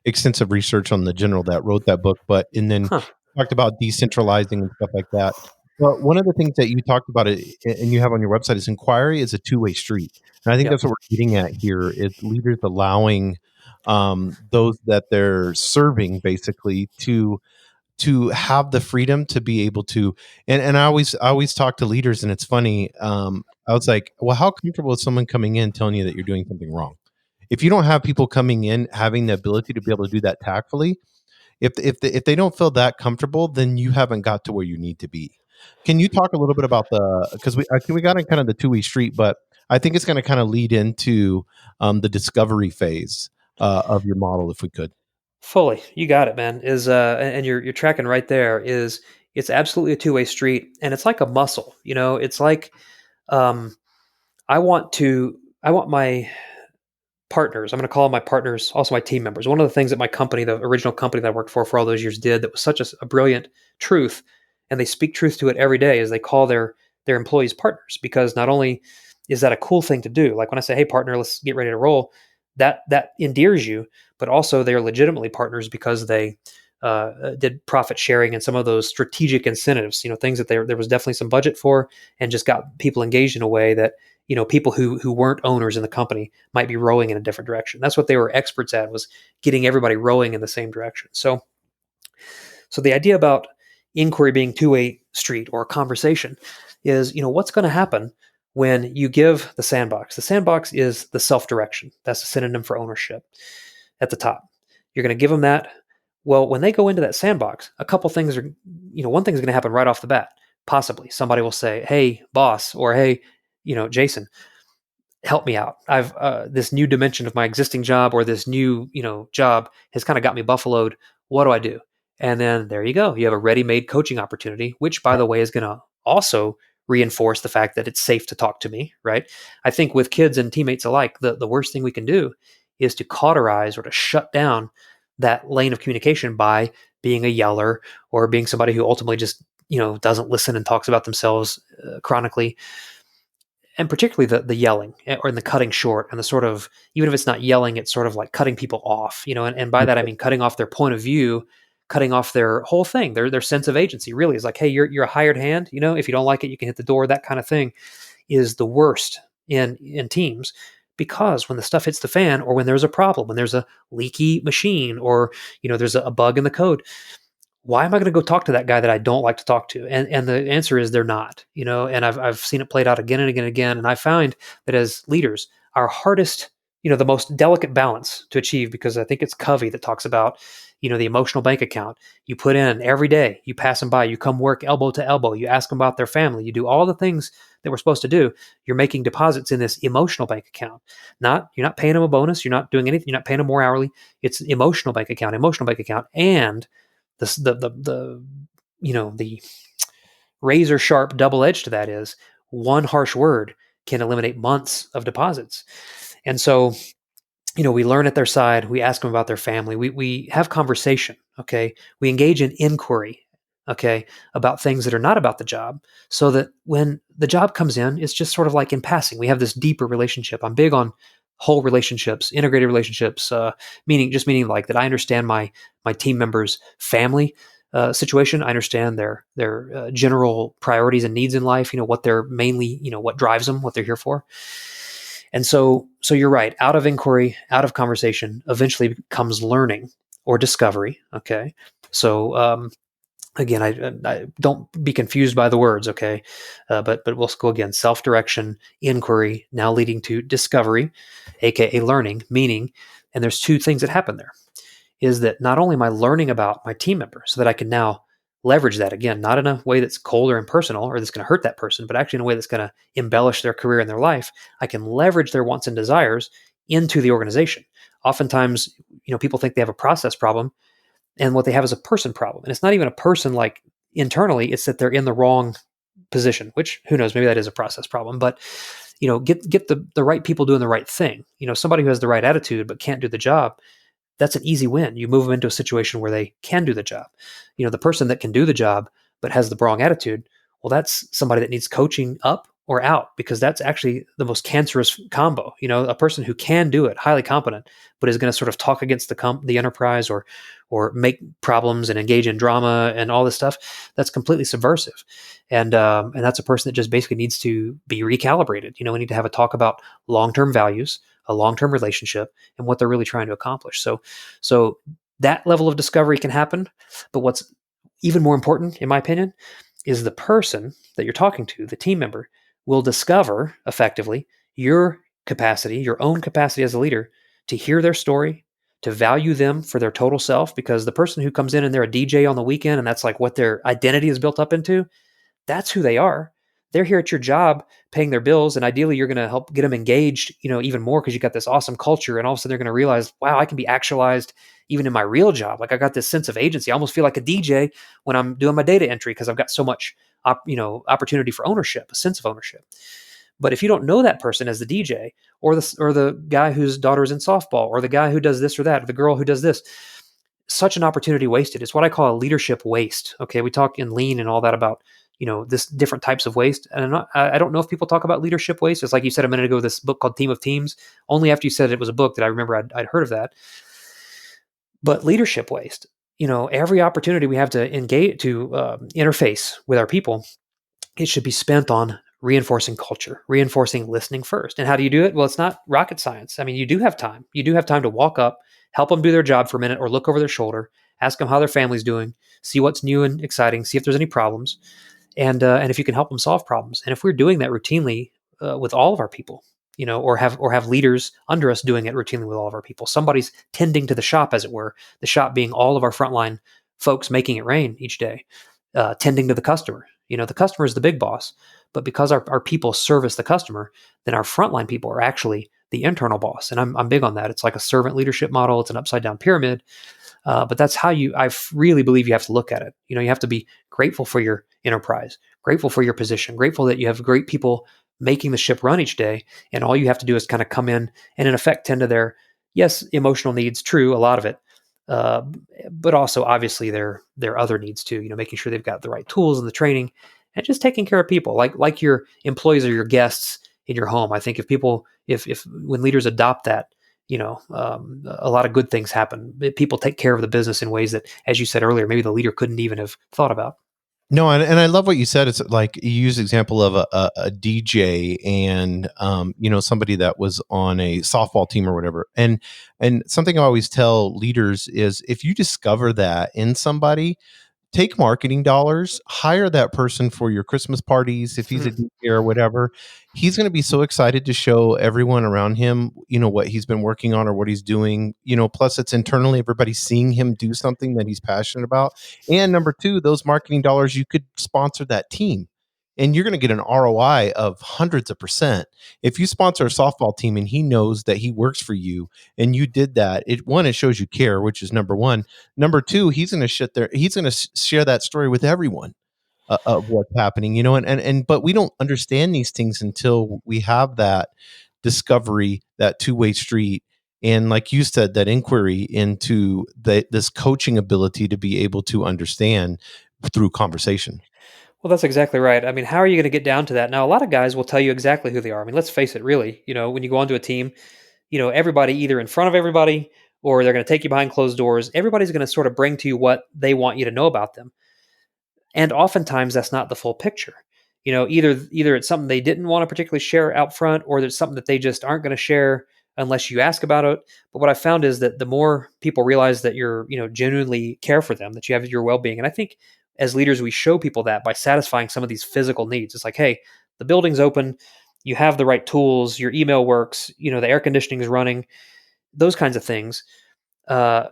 extensive research on the general that wrote that book, and then talked about decentralizing and stuff like that. But one of the things that you talked about and you have on your website is inquiry is a two-way street. And I think that's what we're getting at here, is leaders allowing those that they're serving basically to have the freedom to be able to, and I always talk to leaders, and it's funny. I was like, well, how comfortable is someone coming in telling you that you're doing something wrong? If you don't have people coming in having the ability to be able to do that tactfully, if they don't feel that comfortable, then you haven't got to where you need to be. Can you talk a little bit about because I think we got in kind of the two-way street, but I think it's going to kind of lead into the discovery phase of your model, if we could. Fully, you got it, man. And you're tracking right there. It's absolutely a two-way street, and it's like a muscle. It's like I want my partners. I'm going to call them my partners, also my team members. One of the things that my company, the original company that I worked for all those years, did that was such a brilliant truth, and they speak truth to it every day, is they call their employees partners, because not only is that a cool thing to do, like when I say, "Hey, partner, let's get ready to roll," that endears you, but also they are legitimately partners because they did profit sharing and some of those strategic incentives, things that there was definitely some budget for, and just got people engaged in a way that, people who weren't owners in the company might be rowing in a different direction. That's what they were experts at, was getting everybody rowing in the same direction. So the idea about inquiry being two-way street or a conversation is, what's going to happen when you give the sandbox? The sandbox is the self-direction. That's a synonym for ownership. at the top. You're going to give them that. Well, when they go into that sandbox, a couple things are, one thing is going to happen right off the bat. Possibly somebody will say, "Hey, boss," or "Hey, Jason, help me out. I've this new dimension of my existing job, or this new, job has kind of got me buffaloed. What do I do?" And then there you go. You have a ready-made coaching opportunity, which, by the way, is going to also reinforce the fact that it's safe to talk to me, right? I think with kids and teammates alike, the worst thing we can do is to cauterize or to shut down that lane of communication by being a yeller or being somebody who ultimately just, doesn't listen and talks about themselves chronically. And particularly the yelling or the cutting short and the sort of, even if it's not yelling, it's sort of like cutting people off, and by that, I mean, cutting off their point of view, cutting off their whole thing, their sense of agency really is like, hey, you're a hired hand, if you don't like it, you can hit the door. That kind of thing is the worst in teams, because when the stuff hits the fan, or when there's a problem, when there's a leaky machine, or, there's a bug in the code, why am I going to go talk to that guy that I don't like to talk to? And the answer is they're not, and I've seen it played out again and again and again. And I find that as leaders, our hardest, the most delicate balance to achieve, because I think it's Covey that talks about, the emotional bank account. You put in every day, you pass them by, you come work elbow to elbow, you ask them about their family, you do all the things that we're supposed to do. You're making deposits in this emotional bank account. You're not paying them a bonus. You're not doing anything. You're not paying them more hourly. It's emotional bank account, and the razor sharp double edge to that is one harsh word can eliminate months of deposits. And so, we learn at their side, we ask them about their family, we have conversation. Okay. We engage in inquiry. Okay. About things that are not about the job, so that when the job comes in, it's just sort of like in passing. We have this deeper relationship. I'm big on whole relationships, integrated relationships, meaning like that I understand my team members' family situation. I understand their general priorities and needs in life. What they're mainly, what drives them, what they're here for. And so you're right. Out of inquiry, out of conversation, eventually comes learning or discovery. Okay, so again, I don't be confused by the words. Okay, but we'll go again. Self-direction, inquiry, now leading to discovery, aka learning, meaning. And there's two things that happen there. Is that not only am I learning about my team member so that I can now leverage that, again, not in a way that's cold or impersonal or that's going to hurt that person, but actually in a way that's going to embellish their career and their life. I can leverage their wants and desires into the organization. Oftentimes, people think they have a process problem, and what they have is a person problem. And it's not even a person like internally, it's that they're in the wrong position, which who knows, maybe that is a process problem. But get the right people doing the right thing. Somebody who has the right attitude but can't do the job, that's an easy win. You move them into a situation where they can do the job. The person that can do the job but has the wrong attitude, well, that's somebody that needs coaching up or out, because that's actually the most cancerous combo. A person who can do it, highly competent, but is going to sort of talk against the enterprise or make problems and engage in drama and all this stuff. That's completely subversive, and that's a person that just basically needs to be recalibrated. We need to have a talk about long-term values, a long-term relationship, and what they're really trying to accomplish. So that level of discovery can happen, but what's even more important, in my opinion, is the person that you're talking to, the team member, will discover effectively your capacity, your own capacity as a leader, to hear their story, to value them for their total self, because the person who comes in and they're a DJ on the weekend and that's like what their identity is built up into, that's who they are. They're here at your job paying their bills, and ideally you're going to help get them engaged, even more, because you got this awesome culture, and all of a sudden they're going to realize, wow, I can be actualized even in my real job. Like I got this sense of agency. I almost feel like a DJ when I'm doing my data entry, because I've got so much opportunity for ownership, a sense of ownership. But if you don't know that person as the DJ, or the guy whose daughter is in softball, or the guy who does this or that, or the girl who does this, such an opportunity wasted. It's what I call a leadership waste. Okay, we talk in lean and all that about this different types of waste, and I don't know if people talk about leadership waste. It's like you said a minute ago, this book called Team of Teams. Only after you said it was a book that I remember I'd heard of that. But leadership waste. Every opportunity we have to engage, to interface with our people, it should be spent on reinforcing culture, reinforcing listening first. And how do you do it? Well, it's not rocket science. I mean, you do have time. You do have time to walk up, help them do their job for a minute, or look over their shoulder, ask them how their family's doing, see what's new and exciting, see if there's any problems, and if you can help them solve problems. And if we're doing that routinely with all of our people, or have leaders under us doing it routinely with all of our people. Somebody's tending to the shop, as it were, the shop being all of our frontline folks making it rain each day, tending to the customer. The customer is the big boss, but because our people service the customer, then our frontline people are actually the internal boss. And I'm big on that. It's like a servant leadership model. It's an upside down pyramid. But that's how I really believe you have to look at it. You have to be grateful for your enterprise, grateful for your position, grateful that you have great people making the ship run each day. And all you have to do is kind of come in and in effect tend to their, yes, emotional needs, true, a lot of it. But also obviously their other needs too, making sure they've got the right tools and the training and just taking care of people like your employees or your guests in your home. I think if when leaders adopt that, a lot of good things happen. People take care of the business in ways that, as you said earlier, maybe the leader couldn't even have thought about. No, and I love what you said. It's like you use the example of a DJ and somebody that was on a softball team or whatever. And something I always tell leaders is if you discover that in somebody, take marketing dollars, hire that person for your Christmas parties. If he's a DJ or whatever, he's going to be so excited to show everyone around him, what he's been working on or what he's doing, plus it's internally, everybody's seeing him do something that he's passionate about. And number two, those marketing dollars, you could sponsor that team and you're going to get an ROI of hundreds of %. If you sponsor a softball team and he knows that he works for you and you did that, it shows you care, which is number one. Number two, he's going to share that story with everyone of what's happening, but we don't understand these things until we have that discovery, that two-way street. And like you said, that inquiry into this coaching ability to be able to understand through conversation. Well, that's exactly right. I mean, how are you going to get down to that? Now, a lot of guys will tell you exactly who they are. I mean, let's face it, really, when you go onto a team, everybody either in front of everybody or they're going to take you behind closed doors. Everybody's going to sort of bring to you what they want you to know about them. And oftentimes that's not the full picture. Either it's something they didn't want to particularly share out front, or there's something that they just aren't going to share unless you ask about it. But what I found is that the more people realize that you're, genuinely care for them, that you have your well-being. And I think as leaders, we show people that by satisfying some of these physical needs. It's like, hey, the building's open, you have the right tools, your email works, the air conditioning is running, those kinds of things.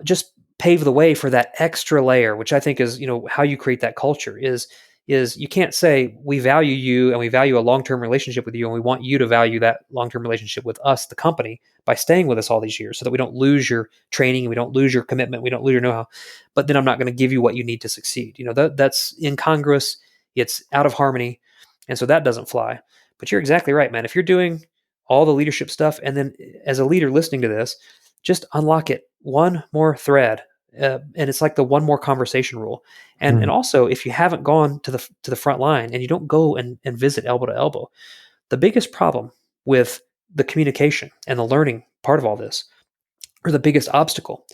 Just pave the way for that extra layer, which I think is, how you create that culture is you can't say we value you and we value a long-term relationship with you and we want you to value that long-term relationship with us, the company, by staying with us all these years so that we don't lose your training, we don't lose your commitment, we don't lose your know-how, but then I'm not going to give you what you need to succeed. That's incongruous, it's out of harmony, and so that doesn't fly. But you're exactly right, man. If you're doing all the leadership stuff and then as a leader listening to this, just unlock it one more thread. And it's like the one more conversation rule. And also, if you haven't gone to the front line and you don't go and visit elbow to elbow, the biggest problem with the communication and the learning part of all this, or the biggest obstacle,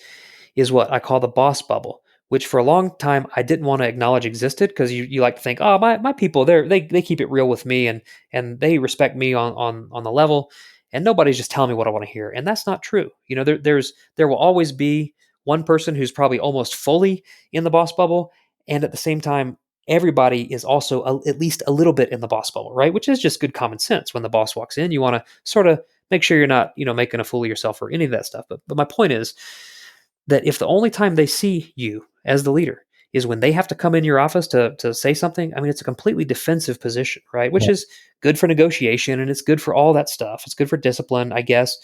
is what I call the boss bubble, which for a long time I didn't want to acknowledge existed because you like to think, oh, my people, they keep it real with me and they respect me on the level. And nobody's just telling me what I want to hear. And that's not true. There will always be one person who's probably almost fully in the boss bubble. And at the same time, everybody is also at least a little bit in the boss bubble, right? Which is just good common sense. When the boss walks in, you want to sort of make sure you're not, making a fool of yourself or any of that stuff. But my point is that if the only time they see you as the leader is when they have to come in your office to say something, I mean, it's a completely defensive position, right? Which is good for negotiation and it's good for all that stuff. It's good for discipline, I guess.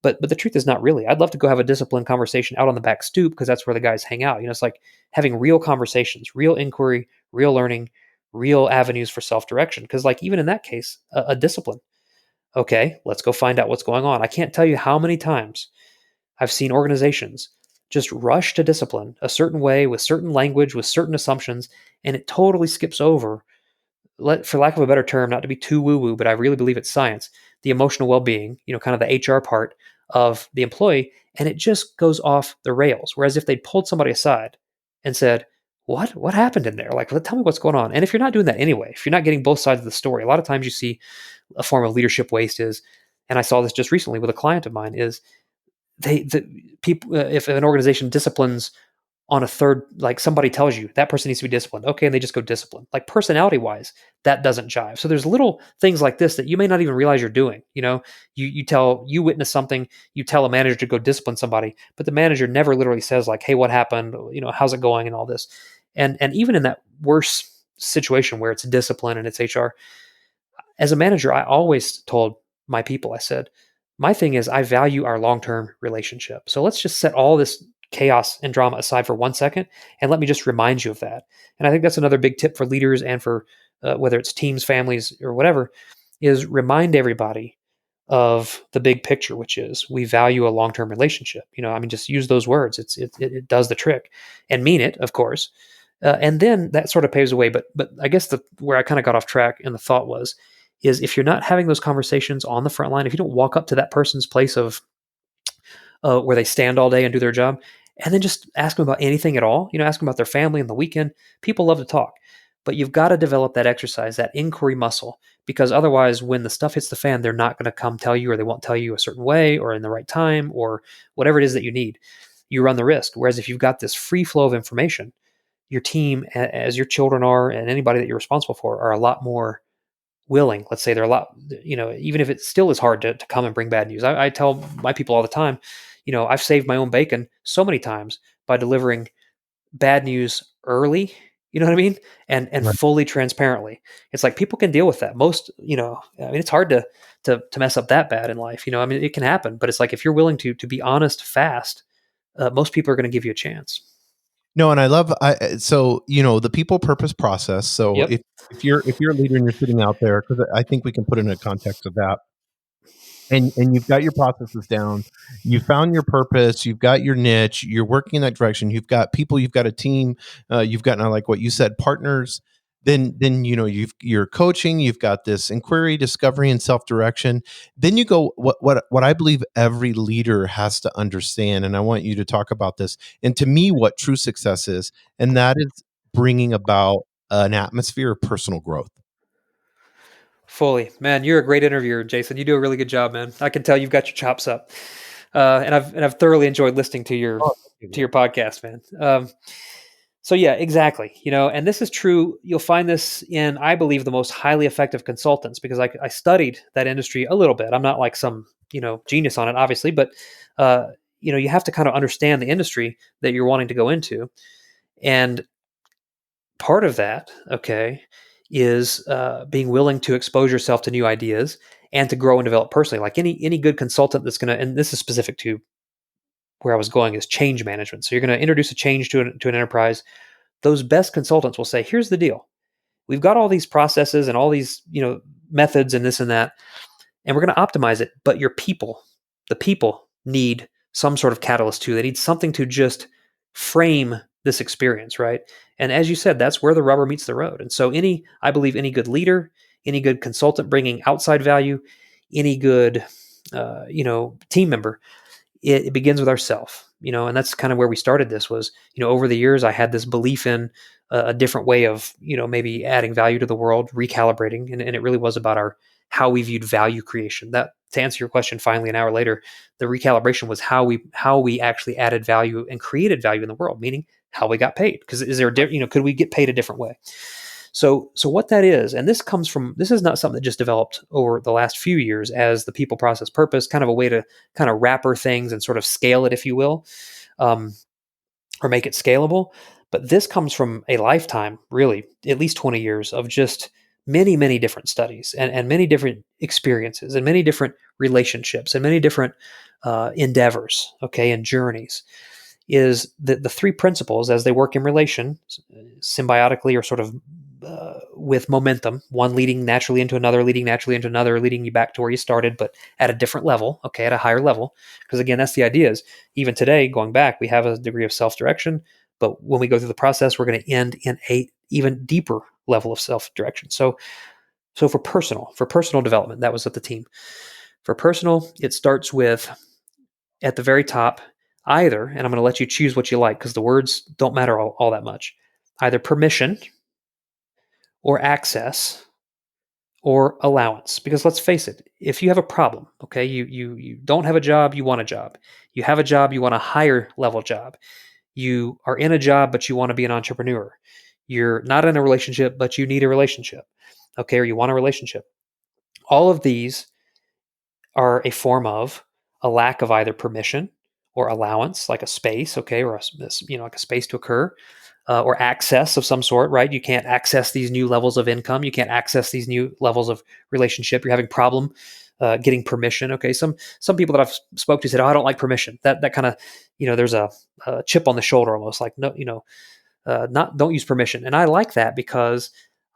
But the truth is not really. I'd love to go have a disciplined conversation out on the back stoop because that's where the guys hang out. It's like having real conversations, real inquiry, real learning, real avenues for self-direction. Because like even in that case, a discipline. Okay, let's go find out what's going on. I can't tell you how many times I've seen organizations just rush to discipline a certain way with certain language, with certain assumptions, and it totally skips over, for lack of a better term, not to be too woo-woo, but I really believe it's science, the emotional well-being, kind of the HR part of the employee, and it just goes off the rails. Whereas if they pulled somebody aside and said, what happened in there? Like, tell me what's going on. And if you're not doing that anyway, if you're not getting both sides of the story, a lot of times you see a form of leadership waste is, and I saw this just recently with a client of mine, is the people, if an organization disciplines on a third, like somebody tells you that person needs to be disciplined. Okay. And they just go disciplined. Like personality wise, that doesn't jive. So there's little things like this that you may not even realize you're doing. You witness something, you tell a manager to go discipline somebody, but the manager never literally says like, hey, what happened? How's it going and all this. And even in that worse situation where it's discipline and it's HR, as a manager, I always told my people, I said, my thing is I value our long-term relationship. So let's just set all this chaos and drama aside for 1 second, and let me just remind you of that. And I think that's another big tip for leaders and for whether it's teams, families, or whatever, is remind everybody of the big picture, which is we value a long-term relationship. Just use those words. It does the trick, and mean it, of course. And then that sort of paves the way. But I guess where I kind of got off track and the thought is if you're not having those conversations on the front line, if you don't walk up to that person's place of where they stand all day and do their job, and then just ask them about anything at all, ask them about their family and the weekend. People love to talk, but you've got to develop that exercise, that inquiry muscle, because otherwise when the stuff hits the fan, they're not going to come tell you, or they won't tell you a certain way or in the right time or whatever it is that you need. You run the risk. Whereas if you've got this free flow of information, your team, as your children are, and anybody that you're responsible for, are a lot more willing. Let's say they're a lot, even if it still is hard to come and bring bad news. I tell my people all the time, I've saved my own bacon so many times by delivering bad news early, you know what I mean? And Right. fully transparently. It's like people can deal with that. Most, it's hard to mess up that bad in life. It can happen, but it's like if you're willing to be honest fast, most people are going to give you a chance. No, and I love so the people purpose process. So Yep. if you're a leader and you're sitting out there, because I think we can put in a context of that, and you've got your processes down, you found your purpose, you've got your niche, you're working in that direction, you've got people, you've got a team, you've got, like what you said, partners. Then you're coaching, you've got this inquiry, discovery, and self-direction. Then you go, what I believe every leader has to understand, and I want you to talk about this, and to me what true success is, and that is bringing about an atmosphere of personal growth. Fully, man. You're a great interviewer, Jason. You do a really good job, man. I can tell you've got your chops up, and I've thoroughly enjoyed listening to Oh, thank you. your podcast, man. So yeah, exactly. And this is true. You'll find this in, I believe, the most highly effective consultants, because I studied that industry a little bit. I'm not like some genius on it, obviously, but you have to kind of understand the industry that you're wanting to go into, and part of that, okay, is being willing to expose yourself to new ideas and to grow and develop personally. Like any good consultant that's going to, and this is specific to where I was going, is change management. So you're going to introduce a change to an enterprise. Those best consultants will say, here's the deal. We've got all these processes and all these, methods and this and that, and we're going to optimize it. But the people need some sort of catalyst too. They need something to just frame this experience, right? And as you said, that's where the rubber meets the road. And so I believe any good leader, any good consultant bringing outside value, any good, team member, it begins with ourself, and that's kind of where we started. This was, over the years, I had this belief in a different way of, maybe adding value to the world, recalibrating. And it really was about how we viewed value creation. That, to answer your question, finally, an hour later, the recalibration was how we actually added value and created value in the world, meaning how we got paid. Because is there, could we get paid a different way? So what that is, and this is not something that just developed over the last few years as the people process purpose, kind of a way to kind of wrapper things and sort of scale it, if you will, or make it scalable. But this comes from a lifetime, really, at least 20 years of just many, many different studies and many different experiences and many different relationships and many different endeavors, okay, and journeys. Is that the three principles as they work in relation, symbiotically or sort of with momentum, one leading naturally into another, leading you back to where you started, but at a different level, okay, at a higher level. Because again, that's the idea is even today, going back, we have a degree of self-direction, but when we go through the process, we're going to end in a even deeper level of self-direction. So for personal development, that was at the team. For personal, it starts with, at the very top, either, and I'm going to let you choose what you like because the words don't matter all that much, either permission or access or allowance. Because let's face it, if you have a problem, okay, you don't have a job, you want a job. You have a job, you want a higher level job. You are in a job, but you want to be an entrepreneur. You're not in a relationship, but you need a relationship. Okay, or you want a relationship. All of these are a form of a lack of either permission or allowance, like a space, okay, or like a space to occur, or access of some sort, right? You can't access these new levels of income. You can't access these new levels of relationship. You're having problem getting permission. Okay, some people that I've spoke to said, "Oh, I don't like permission." That kind of, there's a chip on the shoulder almost, like no, not don't use permission. And I like that because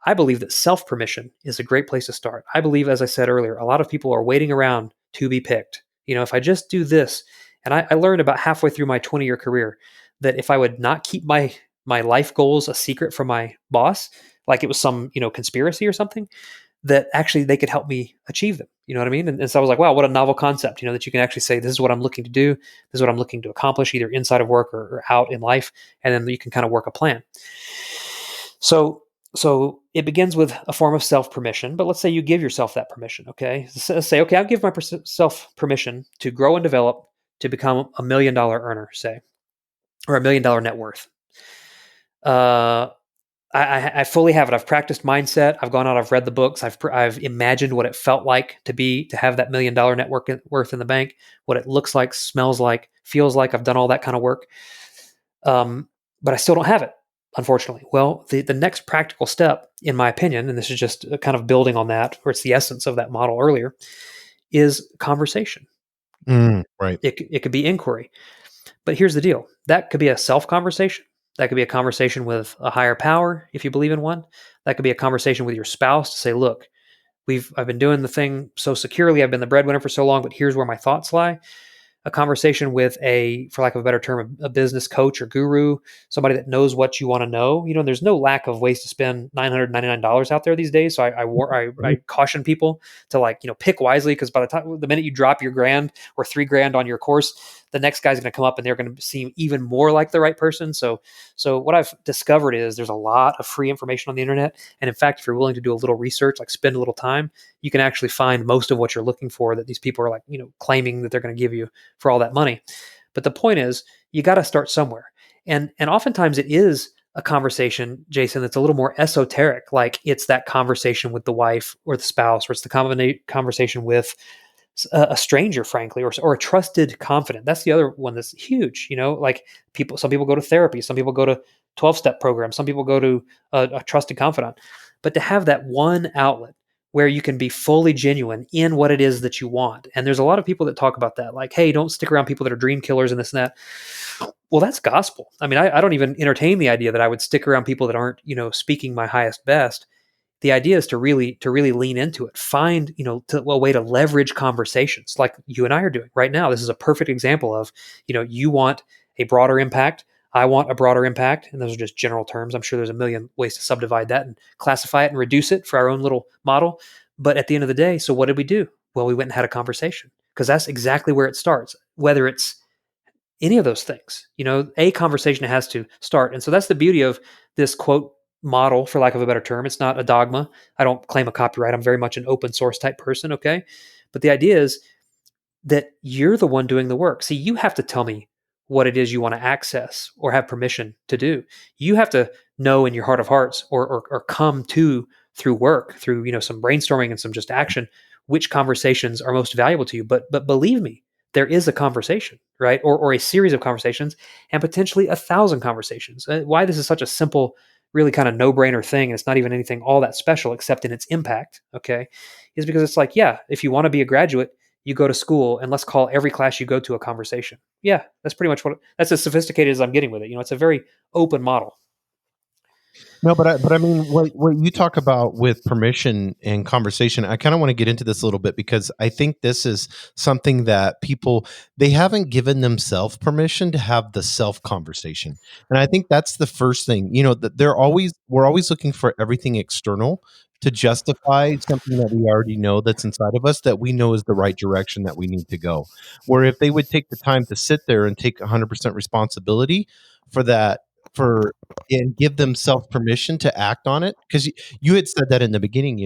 I believe that self permission is a great place to start. I believe, as I said earlier, a lot of people are waiting around to be picked. If I just do this, and I learned about halfway through my 20-year career that if I would not keep my life goals a secret from my boss, like it was some conspiracy or something, that actually they could help me achieve them. You know what I mean? And so I was like, wow, what a novel concept, that you can actually say, this is what I'm looking to do. This is what I'm looking to accomplish either inside of work or out in life. And then you can kind of work a plan. So it begins with a form of self-permission, but let's say you give yourself that permission, okay? So say, okay, I'll give myself permission to grow and develop to become $1 million earner, say, or $1 million net worth. I fully have it. I've practiced mindset. I've gone out. I've read the books. I've imagined what it felt like to have that $1 million net worth in the bank, what it looks like, smells like, feels like. I've done all that kind of work, but I still don't have it, unfortunately. Well, the next practical step, in my opinion, and this is just kind of building on that, or it's the essence of that model earlier, is conversation. Right. It could be inquiry, but here's the deal: that could be a self conversation. That could be a conversation with a higher power, if you believe in one. That could be a conversation with your spouse to say, look, I've been doing the thing so securely. I've been the breadwinner for so long, but here's where my thoughts lie. A conversation with for lack of a better term, a business coach or guru, somebody that knows what you want to know. There's no lack of ways to spend $999 out there these days. So I caution people to pick wisely, because by the minute you drop your $1,000 or $3,000 on your course, the next guy's going to come up and they're going to seem even more like the right person. So what I've discovered is there's a lot of free information on the internet. And in fact, if you're willing to do a little research, like spend a little time, you can actually find most of what you're looking for that these people are claiming that they're going to give you for all that money. But the point is, you got to start somewhere. And oftentimes it is a conversation, Jason, that's a little more esoteric. Like it's that conversation with the wife or the spouse, or it's the conversation with a stranger, frankly, or a trusted confidant. That's the other one that's huge. Like some people go to therapy, some people go to 12-step programs, some people go to a trusted confidant. But to have that one outlet where you can be fully genuine in what it is that you want. And there's a lot of people that talk about that, like, hey, don't stick around people that are dream killers and this and that. Well, that's gospel. I mean, I don't even entertain the idea that I would stick around people that aren't, speaking my highest best. The idea is to really lean into it. Find, a way to leverage conversations like you and I are doing right now. This is a perfect example of, you want a broader impact. I want a broader impact. And those are just general terms. I'm sure there's a million ways to subdivide that and classify it and reduce it for our own little model. But at the end of the day, so what did we do? Well, we went and had a conversation, because that's exactly where it starts, whether it's any of those things. A conversation has to start. And so that's the beauty of this quote model, for lack of a better term. It's not a dogma. I don't claim a copyright. I'm very much an open source type person. Okay. But the idea is that you're the one doing the work. See, you have to tell me what it is you want to access or have permission to do. You have to know in your heart of hearts, or come to through work, through some brainstorming and some just action, which conversations are most valuable to you. But believe me, there is a conversation, right? Or a series of conversations, and potentially 1,000 conversations. Why this is such a simple, really kind of no-brainer thing, and it's not even anything all that special except in its impact, okay, is because it's like, yeah, if you want to be a graduate, you go to school, and let's call every class you go to a conversation. Yeah, that's pretty much that's as sophisticated as I'm getting with it. It's a very open model. No, but I mean, what you talk about with permission and conversation, I kind of want to get into this a little bit, because I think this is something that they haven't given themselves permission to have the self conversation. And I think that's the first thing, that we're always looking for everything external to justify something that we already know that's inside of us, that we know is the right direction that we need to go. Where if they would take the time to sit there and take 100% responsibility for that, and give themselves permission to act on it, because you had said that in the beginning,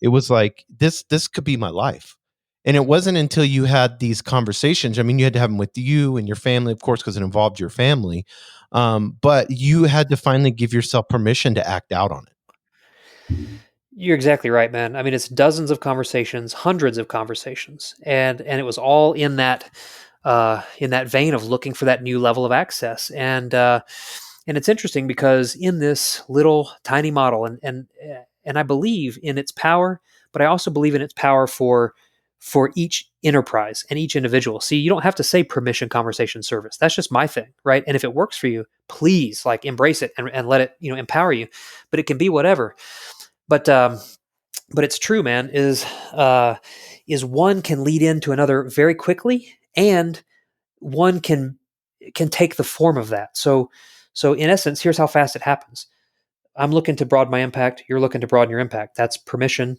it was like, this could be my life. And it wasn't until you had these conversations, I mean, you had to have them with you and your family, of course, because it involved your family, But you had to finally give yourself permission to act out on it. You're exactly right, man. I mean, it's dozens of conversations, hundreds of conversations, and it was all in that vein of looking for that new level of access. And it's interesting because in this little tiny model, and I believe in its power, but I also believe in its power for each enterprise and each individual. See, you don't have to say permission conversation service. That's just my thing, right? And if it works for you, please like embrace it and let it empower you. But it can be whatever. But it's true, man. Is one can lead into another very quickly, and one can take the form of that. So in essence, here's how fast it happens. I'm looking to broaden my impact. You're looking to broaden your impact. That's permission,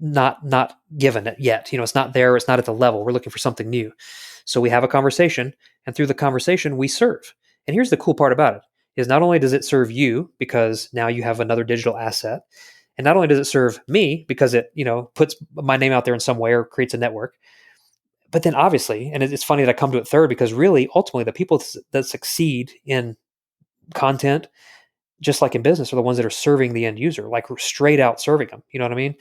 not given it yet. It's not there. It's not at the level. We're looking for something new. So we have a conversation, and through the conversation, we serve. And here's the cool part about it: is not only does it serve you because now you have another digital asset, and not only does it serve me because it puts my name out there in some way or creates a network, but then obviously, and it's funny that I come to it third because really, ultimately, the people that succeed in content, just like in business, are the ones that are serving the end user, like straight out serving them. You know what I mean?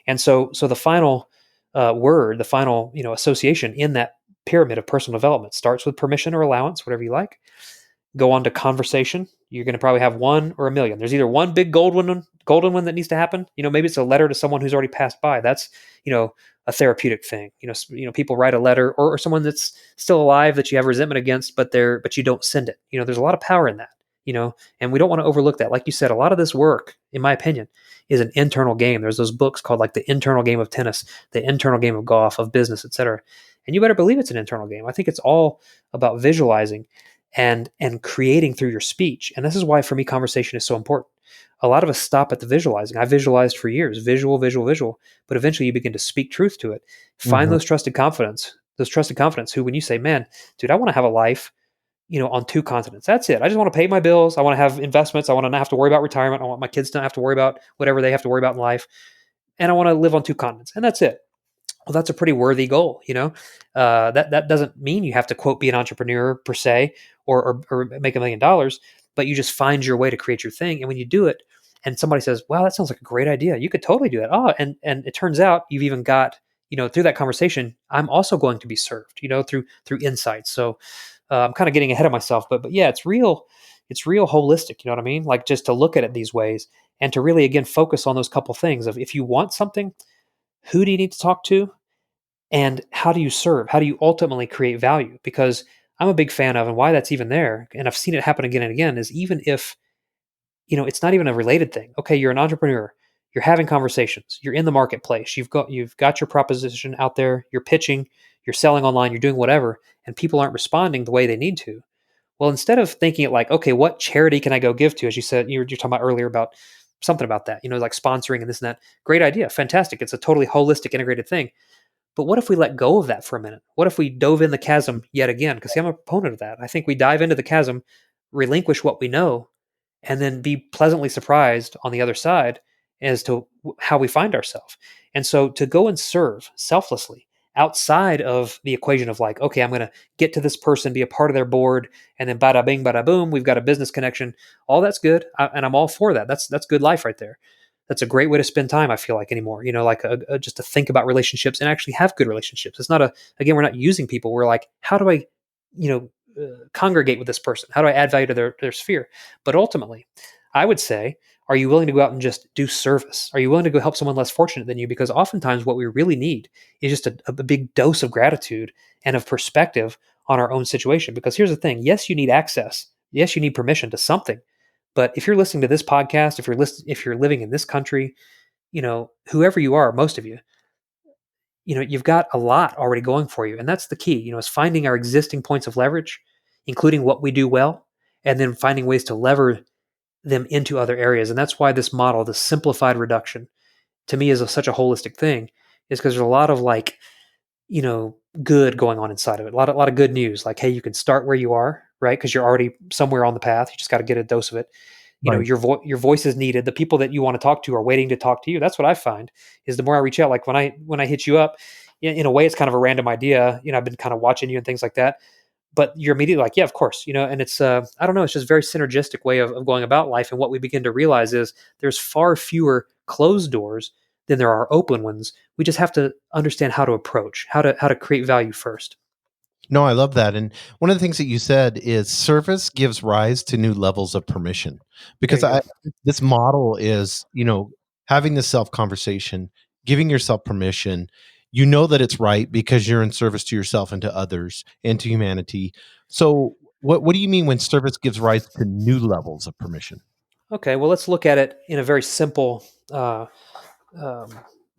And so the final word, the final association in that pyramid of personal development starts with permission or allowance, whatever you like. Go on to conversation. You're going to probably have one or a million. There's either one big golden one that needs to happen. Maybe it's a letter to someone who's already passed by. That's a therapeutic thing. People write a letter, or someone that's still alive that you have resentment against, but you don't send it. There's a lot of power in that. And we don't want to overlook that. Like you said, a lot of this work, in my opinion, is an internal game. There's those books called like the internal game of tennis, the internal game of golf, of business, etc. And you better believe it's an internal game. I think it's all about visualizing and creating through your speech. And this is why, for me, conversation is so important. A lot of us stop at the visualizing. I visualized for years, visual, but eventually you begin to speak truth to it. Find those trusted confidants who, when you say, man, dude, I want to have a life, on 2 continents. That's it. I just want to pay my bills. I want to have investments. I want to not have to worry about retirement. I want my kids to not have to worry about whatever they have to worry about in life. And I want to live on 2 continents. And that's it. Well, that's a pretty worthy goal. That doesn't mean you have to, quote, be an entrepreneur per se, or make $1 million, but you just find your way to create your thing. And when you do it and somebody says, wow, that sounds like a great idea, you could totally do that. Oh, and it turns out you've even got, through that conversation, I'm also going to be served, through insights. So I'm kind of getting ahead of myself, but yeah, it's real holistic. You know what I mean? Like, just to look at it these ways and to really, again, focus on those couple things of, if you want something, who do you need to talk to? And how do you serve? How do you ultimately create value? Because I'm a big fan of, and why that's even there, and I've seen it happen again and again, is even if, it's not even a related thing. Okay, you're an entrepreneur, you're having conversations, you're in the marketplace, you've got your proposition out there, you're pitching, you're selling online, you're doing whatever, and people aren't responding the way they need to. Well, instead of thinking it like, okay, what charity can I go give to? As you said, you're talking about earlier about something about that, like sponsoring and this and that. Great idea. Fantastic. It's a totally holistic, integrated thing. But what if we let go of that for a minute? What if we dove in the chasm yet again? Because I'm a proponent of that. I think we dive into the chasm, relinquish what we know, and then be pleasantly surprised on the other side as to how we find ourselves. And so to go and serve selflessly outside of the equation of like, okay, I'm going to get to this person, be a part of their board, and then bada bing, bada boom, we've got a business connection. All that's good. And I'm all for that. That's good life right there. That's a great way to spend time, I feel like, anymore, like just to think about relationships and actually have good relationships. It's not again, we're not using people. We're like, how do I, congregate with this person? How do I add value to their sphere? But ultimately, I would say, are you willing to go out and just do service? Are you willing to go help someone less fortunate than you? Because oftentimes what we really need is just a big dose of gratitude and of perspective on our own situation. Because here's the thing. Yes, you need access. Yes, you need permission to something. But if you're listening to this podcast, if you're living in this country, whoever you are, most of you, you've got a lot already going for you. And that's the key, is finding our existing points of leverage, including what we do well, and then finding ways to lever them into other areas. And that's why this model, the simplified reduction, to me is such a holistic thing, is because there's a lot of like, good going on inside of it. A lot of good news. Like, hey, you can start where you are, right? Because you're already somewhere on the path. You just got to get a dose of it. Right. Your voice is needed. The people that you want to talk to are waiting to talk to you. That's what I find is the more I reach out, like when I hit you up, in a way, it's kind of a random idea. I've been kind of watching you and things like that. but you're immediately like, yeah, of course, and it's, I don't know, it's just a very synergistic way of going about life. And what we begin to realize is there's far fewer closed doors than there are open ones. We just have to understand how to approach, how to create value first. No, I love that. And one of the things that you said is service gives rise to new levels of permission. There Because you go. this model is, having this self conversation, giving yourself permission. You know that it's right because you're in service to yourself and to others and to humanity. So, what do you mean when service gives rise to new levels of permission? Okay, well, let's look at it in a very simple um,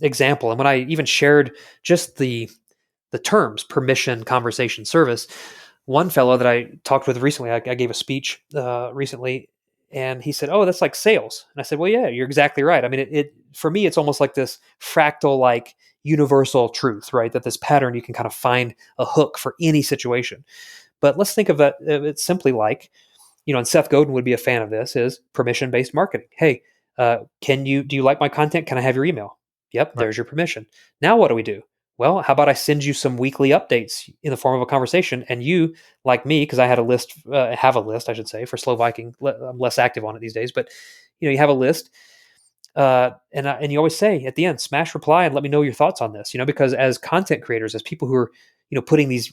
example. And when I even shared just the terms permission, conversation, service, one fellow that I talked with recently, I gave a speech recently, and he said, "Oh, that's like sales." And I said, "Well, yeah, you're exactly right. I mean, it for me, it's almost like this fractal, like universal truth, right? That this pattern you can kind of find a hook for any situation. But let's think of it simply like, and Seth Godin would be a fan of this, is permission based marketing. Hey, do you like my content? Can I have your email? Yep, Right. there's your permission. Now what do we do? Well, how about I send you some weekly updates in the form of a conversation, and you, like me, because I had a list, have a list, I should say, for Slovakia. I'm less active on it these days, but you have a list, and you always say at the end, smash reply and let me know your thoughts on this. Because as content creators, as people who are putting these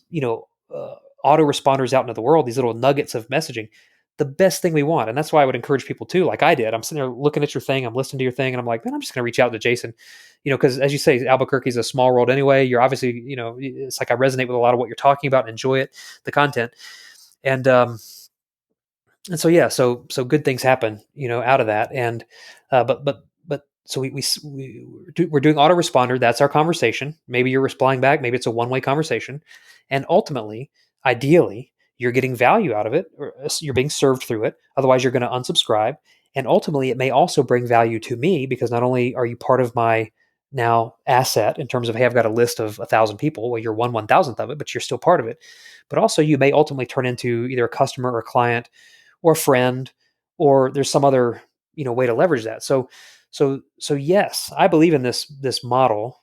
autoresponders out into the world, these little nuggets of messaging, the best thing we want. And that's why I would encourage people too, like I did. I'm sitting there looking at your thing, I'm listening to your thing, and I'm like, man, I'm just going to reach out to Jason, because as you say, Albuquerque is a small world anyway. You're obviously, it's like I resonate with a lot of what you're talking about and enjoy it, the content. And so, yeah, so good things happen, out of that. And, but so we're doing autoresponder. That's our conversation. Maybe you're replying back. Maybe it's a one-way conversation. And ultimately, ideally, you're getting value out of it, or you're being served through it. Otherwise, you're going to unsubscribe. And ultimately, it may also bring value to me, because not only are you part of my now asset in terms of, hey, I've got a list of 1,000 people. Well, you're 1/1000th of it, but you're still part of it. But also, you may ultimately turn into either a customer or a client or a friend, or there's some other way to leverage that. So yes, I believe in this model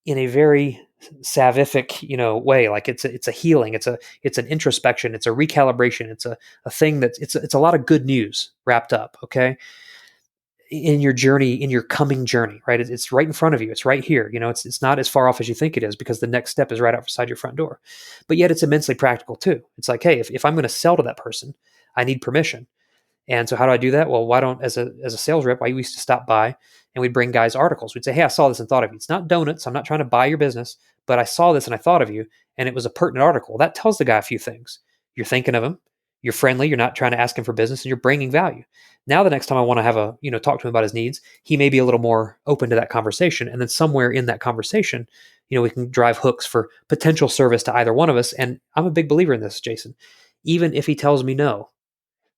in a very salvific way. Like it's a healing, it's an introspection, it's a recalibration, it's a thing that it's a lot of good news wrapped up, okay, in your journey, in your coming journey, right? It's right in front of you, it's right here. It's not as far off as you think it is, because the next step is right outside your front door. But yet it's immensely practical too. It's like, hey, if I'm going to sell to that person, I need permission. And so how do I do that? Well, why don't, as a sales rep, I used to stop by and we'd bring guys articles. We'd say, hey, I saw this and thought of you. It's not donuts. I'm not trying to buy your business, but I saw this and I thought of you. And it was a pertinent article. That tells the guy a few things. You're thinking of him. You're friendly. You're not trying to ask him for business, and you're bringing value. Now, the next time I want to have talk to him about his needs, he may be a little more open to that conversation. And then somewhere in that conversation, we can drive hooks for potential service to either one of us. And I'm a big believer in this, Jason. Even if he tells me no,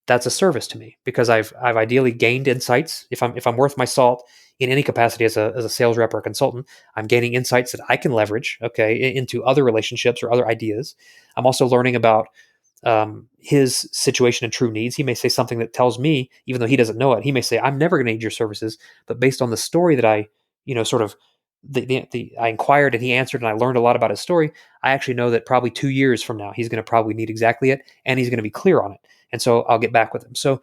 that's a service to me, because I've ideally gained insights. If I'm worth my salt in any capacity as a sales rep or a consultant, I'm gaining insights that I can leverage, okay, into other relationships or other ideas. I'm also learning about his situation and true needs. He may say something that tells me, even though he doesn't know it, he may say, I'm never going to need your services. But based on the story that I, sort of, I inquired and he answered, and I learned a lot about his story, I actually know that probably 2 years from now, he's going to probably need exactly it, and he's going to be clear on it. And so I'll get back with him. So,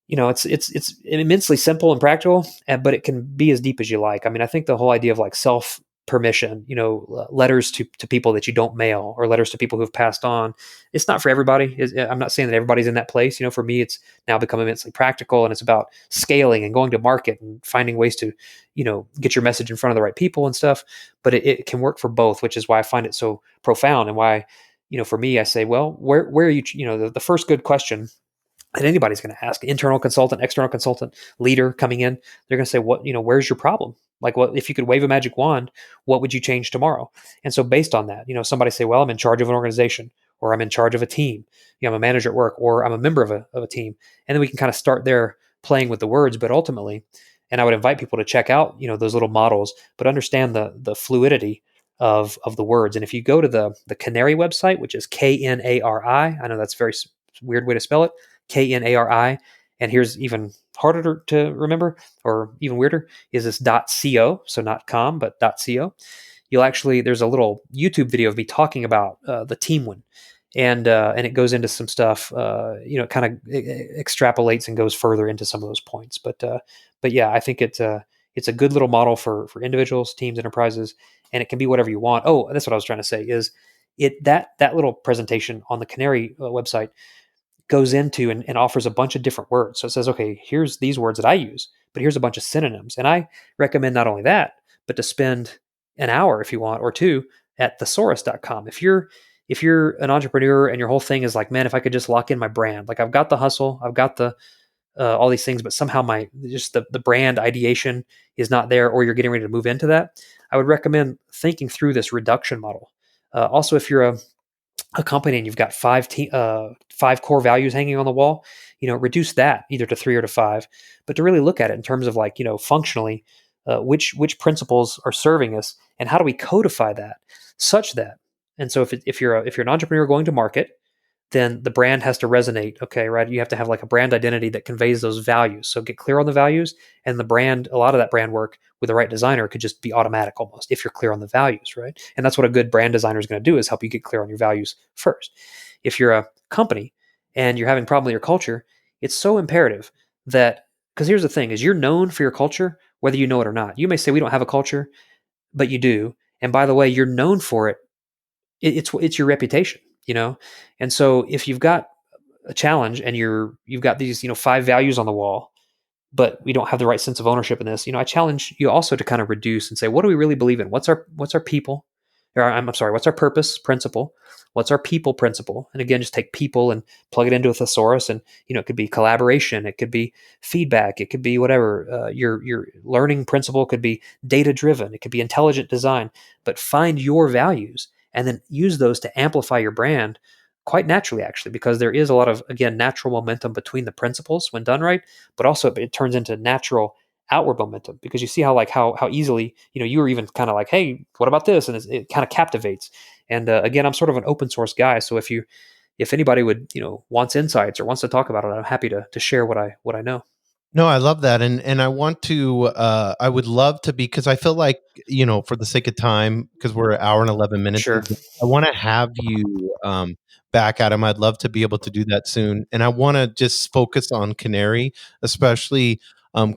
it's immensely simple and practical, but it can be as deep as you like. I mean, I think the whole idea of like self permission, letters to people that you don't mail, or letters to people who've passed on, it's not for everybody. I'm not saying that everybody's in that place. For me, it's now become immensely practical, and it's about scaling and going to market and finding ways to, get your message in front of the right people and stuff. But it can work for both, which is why I find it so profound, and why, for me, I say, well, where are you, the first good question that anybody's going to ask, internal consultant, external consultant, leader coming in, they're going to say, where's your problem? Like, what if you could wave a magic wand, what would you change tomorrow? And so based on that, somebody say, well, I'm in charge of an organization, or I'm in charge of a team, I'm a manager at work, or I'm a member of a team. And then we can kind of start there playing with the words, but ultimately, and I would invite people to check out, those little models, but understand the fluidity of the words. And if you go to the Canary website, which is KNARI, I know that's a very weird way to spell it, KNARI. And here's even harder to remember, or even weirder, is this .co. So not com, but .co. There's a little YouTube video of me talking about the team one. and it goes into some stuff. It kind of extrapolates and goes further into some of those points. But yeah, I think it's a good little model for individuals, teams, enterprises, and it can be whatever you want. Oh, that's what I was trying to say. Is it that little presentation on the Canary website goes into and offers a bunch of different words. So it says, okay, here's these words that I use, but here's a bunch of synonyms. And I recommend not only that, but to spend an hour if you want or two at thesaurus.com. If you're an entrepreneur and your whole thing is like, man, if I could just lock in my brand, like I've got the hustle, I've got the all these things, but somehow the brand ideation is not there, or you're getting ready to move into that, I would recommend thinking through this reduction model. Also, if you're a company and you've got five core values hanging on the wall, reduce that either to 3 or to 5, but to really look at it in terms of like, functionally, which principles are serving us and how do we codify that such that. And so if you're an entrepreneur going to market, then the brand has to resonate. Okay, right? You have to have like a brand identity that conveys those values. So get clear on the values, and the brand, a lot of that brand work with the right designer could just be automatic almost if you're clear on the values, right? And that's what a good brand designer is going to do, is help you get clear on your values first. If you're a company and you're having problem with your culture, it's so imperative that, because here's the thing, is you're known for your culture, whether you know it or not. You may say we don't have a culture, but you do. And by the way, you're known for it. It's your reputation, And so if you've got a challenge and you've got these, 5 values on the wall, but we don't have the right sense of ownership in this, I challenge you also to kind of reduce and say, what do we really believe in? What's our people? Or I'm sorry, what's our purpose principle? What's our people principle? And again, just take people and plug it into a thesaurus, and it could be collaboration, it could be feedback, it could be whatever. Your learning principle could be data driven, it could be intelligent design. But find your values and then use those to amplify your brand quite naturally, actually, because there is a lot of, again, natural momentum between the principles when done right, but also it turns into natural outward momentum, because you see how easily, you were even kind of like, hey, what about this? And it kind of captivates. And again, I'm sort of an open source guy. So if anybody would, wants insights or wants to talk about it, I'm happy to share what I know. No, I love that, and I want to. I would love to, because I feel like, for the sake of time, because we're an hour and 11 minutes, Sure. I want to have you back, Adam. I'd love to be able to do that soon, and I want to just focus on Canary, especially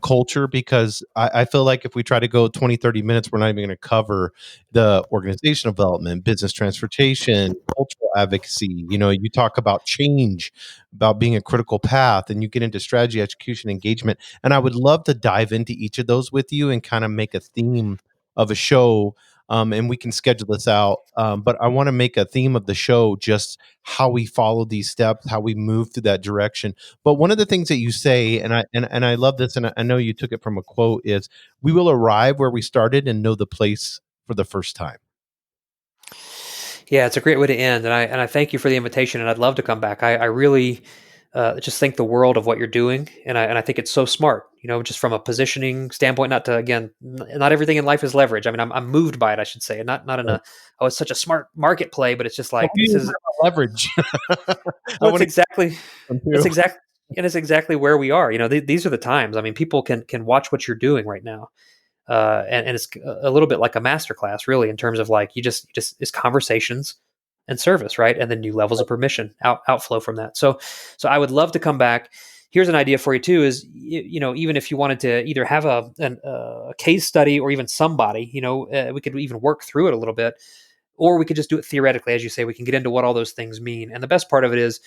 culture, because I feel like if we try to go 20, 30 minutes, we're not even going to cover the organizational development, business transportation, cultural advocacy. You talk about change, about being a critical path, and you get into strategy, execution, engagement. And I would love to dive into each of those with you and kind of make a theme of a show. And we can schedule this out. But I want to make a theme of the show, just how we follow these steps, how we move through that direction. But one of the things that you say, and I love this, and I know you took it from a quote, is we will arrive where we started and know the place for the first time. Yeah, it's a great way to end, and I thank you for the invitation, and I'd love to come back. I really just think the world of what you're doing, and I think it's so smart. Just from a positioning standpoint. Not to, again, not everything in life is leverage. I mean, I'm moved by it, I should say, and not in a, oh, it's such a smart market play, but it's just like, this is leverage. well, it's exactly and it's exactly where we are. These are the times. I mean, people can watch what you're doing right now. And it's a little bit like a masterclass, really, in terms of like, you just it's conversations and service, right? And then new levels of permission outflow from that. So I would love to come back. Here's an idea for you too: is even if you wanted to either have a case study, or even somebody, we could even work through it a little bit, or we could just do it theoretically, as you say. We can get into what all those things mean. And the best part of it is,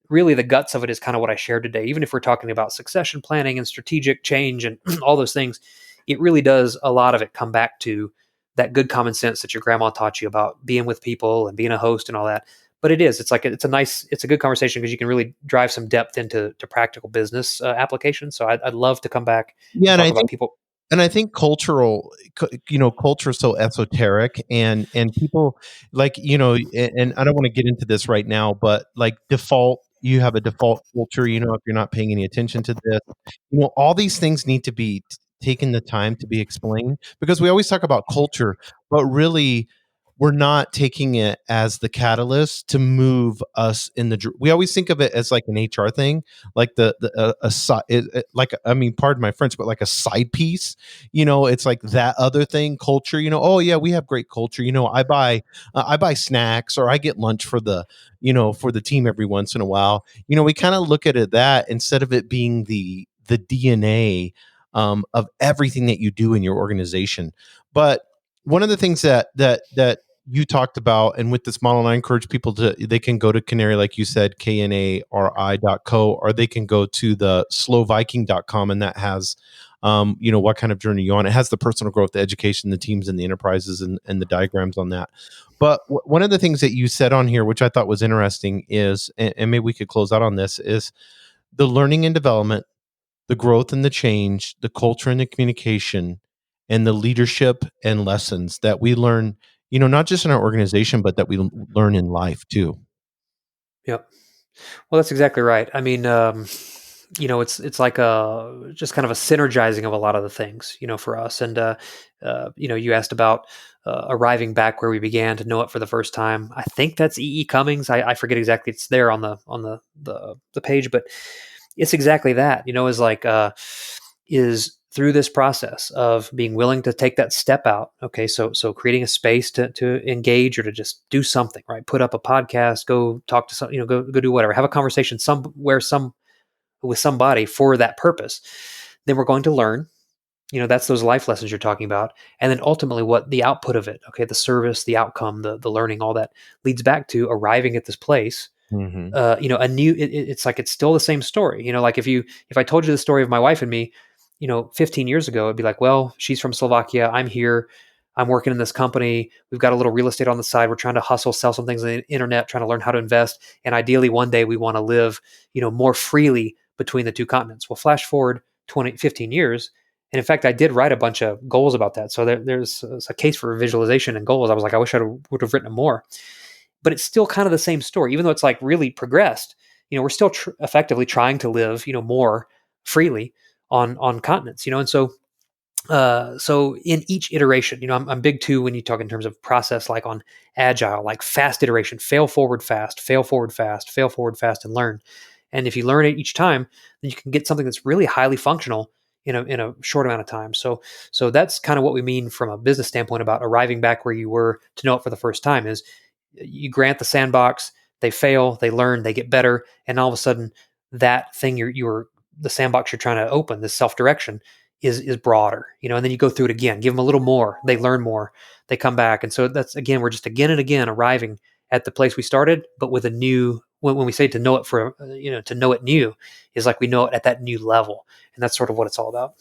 really, the guts of it is kind of what I shared today. Even if we're talking about succession planning and strategic change and all those things, it really does, a lot of it, come back to that good common sense that your grandma taught you about being with people and being a host and all that. But it's a good conversation, because you can really drive some depth into practical business applications. So I'd love to come back and talk about people. And I think culture is so esoteric, and people, like, and I don't want to get into this right now, but like, you have a default culture, if you're not paying any attention to this, all these things need to be taken the time to be explained, because we always talk about culture, but really we're not taking it as the catalyst to move us in the. We always think of it as like an HR thing, like like, I mean, pardon my French, but like a side piece. It's like that other thing, culture. Oh yeah, we have great culture. I buy snacks or I get lunch for the team every once in a while. We kind of look at it that instead of it being the DNA of everything that you do in your organization. But one of the things that you talked about, and with this model, and I encourage people they can go to Canary, like you said, knari.co, or they can go to the slowviking.com, and that has what kind of journey you on. It has the personal growth, the education, the teams, and the enterprises, and the diagrams on that. But one of the things that you said on here, which I thought was interesting, is, and maybe we could close out on this, is the learning and development, the growth and the change, the culture and the communication, and the leadership and lessons that we learn, not just in our organization, but that we learn in life too. Yep. Well, that's exactly right. I mean, it's like just kind of a synergizing of a lot of the things, for us. And you asked about arriving back where we began to know it for the first time. I think that's E. E. Cummings. I forget exactly. It's there on the page, but it's exactly that. Is like is through this process of being willing to take that step out. Okay, so creating a space to engage or to just do something, right? Put up a podcast, go talk to some, go do whatever, have a conversation with somebody for that purpose. Then we're going to learn. That's those life lessons you're talking about, and then ultimately what the output of it. Okay, the service, the outcome, the learning, all that leads back to arriving at this place. Mm-hmm. A new. It's like it's still the same story. Like if I told you the story of my wife and me, 15 years ago, it'd be like, well, she's from Slovakia. I'm here. I'm working in this company. We've got a little real estate on the side. We're trying to hustle, sell some things on the internet, trying to learn how to invest. And ideally one day we want to live, more freely between the two continents. Well, flash forward 15 years. And in fact, I did write a bunch of goals about that. So there's a case for visualization and goals. I was like, I wish I would have written more, but it's still kind of the same story, even though it's like really progressed. We're still effectively trying to live, more freely on continents, and so in each iteration, I'm big too when you talk in terms of process, like on agile, like fast iteration, fail forward fast, fail forward fast, fail forward fast, and learn. And if you learn it each time, then you can get something that's really highly functional in a short amount of time. So that's kind of what we mean from a business standpoint about arriving back where you were to know it for the first time. Is you grant the sandbox, they fail, they learn, they get better, and all of a sudden that thing you're the sandbox you're trying to open, this self-direction, is broader, and then you go through it again, give them a little more, they learn more, they come back. And so that's, again, we're just again and again arriving at the place we started, but with a new, when we say to know it to know it new, is like we know it at that new level. And that's sort of what it's all about.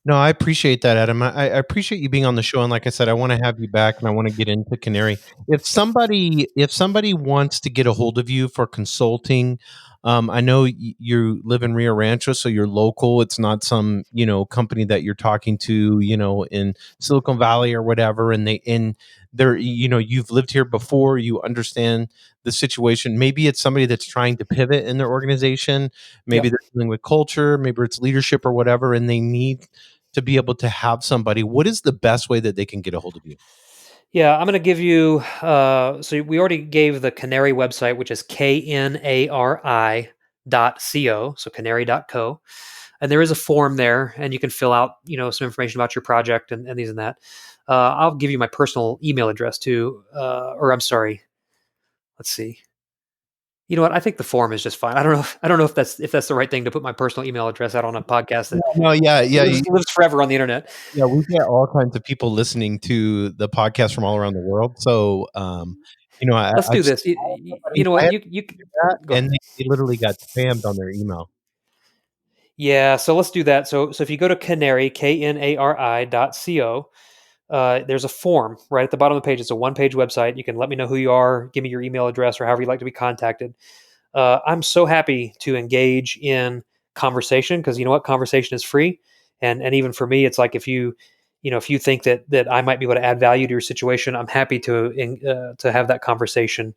No, I appreciate that, Adam. I appreciate you being on the show, and like I said, I want to have you back, and I want to get into Canary. If somebody wants to get a hold of you for consulting, I know you live in Rio Rancho, so you're local. It's not some company that you're talking to in Silicon Valley or whatever, and they're you've lived here before, you understand the situation. Maybe it's somebody that's trying to pivot in their organization. Maybe Yep. they're dealing with culture, maybe it's leadership or whatever, and they need to be able to have somebody. What is the best way that they can get a hold of you? Yeah, I'm going to give you. So we already gave the Canary website, which is knari.co, so canary.co. And there is a form there, and you can fill out, some information about your project and these and that. I'll give you my personal email address too, or I'm sorry. Let's see. You know what? I think the form is just fine. I don't know if that's the right thing to put my personal email address out on a podcast that No, yeah, lives forever on the internet. yeah. We get all kinds of people listening to the podcast from all around the world. So, Let's do I've seen this. You, somebody, you know I what? had You that, go ahead. and they literally got spammed on their email. Yeah, so let's do that. So if you go to Canary, KNARI.co, there's a form right at the bottom of the page. It's a one-page website. You can let me know who you are, give me your email address, or however you'd like to be contacted. I'm so happy to engage in conversation, because you know what? Conversation is free. And even for me, it's like if you think that I might be able to add value to your situation, I'm happy to have that conversation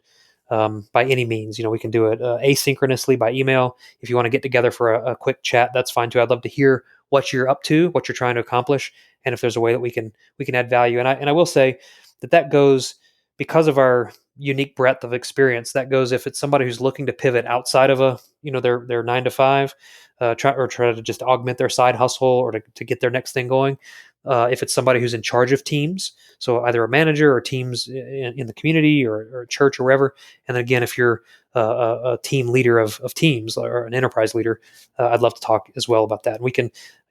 by any means. We can do it asynchronously by email. If you want to get together for a quick chat, that's fine too. I'd love to hear what you're up to, what you're trying to accomplish, and if there's a way that we can add value. And I will say that goes because of our unique breadth of experience, that goes if it's somebody who's looking to pivot outside of their 9 to 5, try to just augment their side hustle or to get their next thing going. If it's somebody who's in charge of teams, so either a manager or teams in the community or a church or wherever. And then again, if you're a team leader of teams or an enterprise leader, I'd love to talk as well about that. And we can,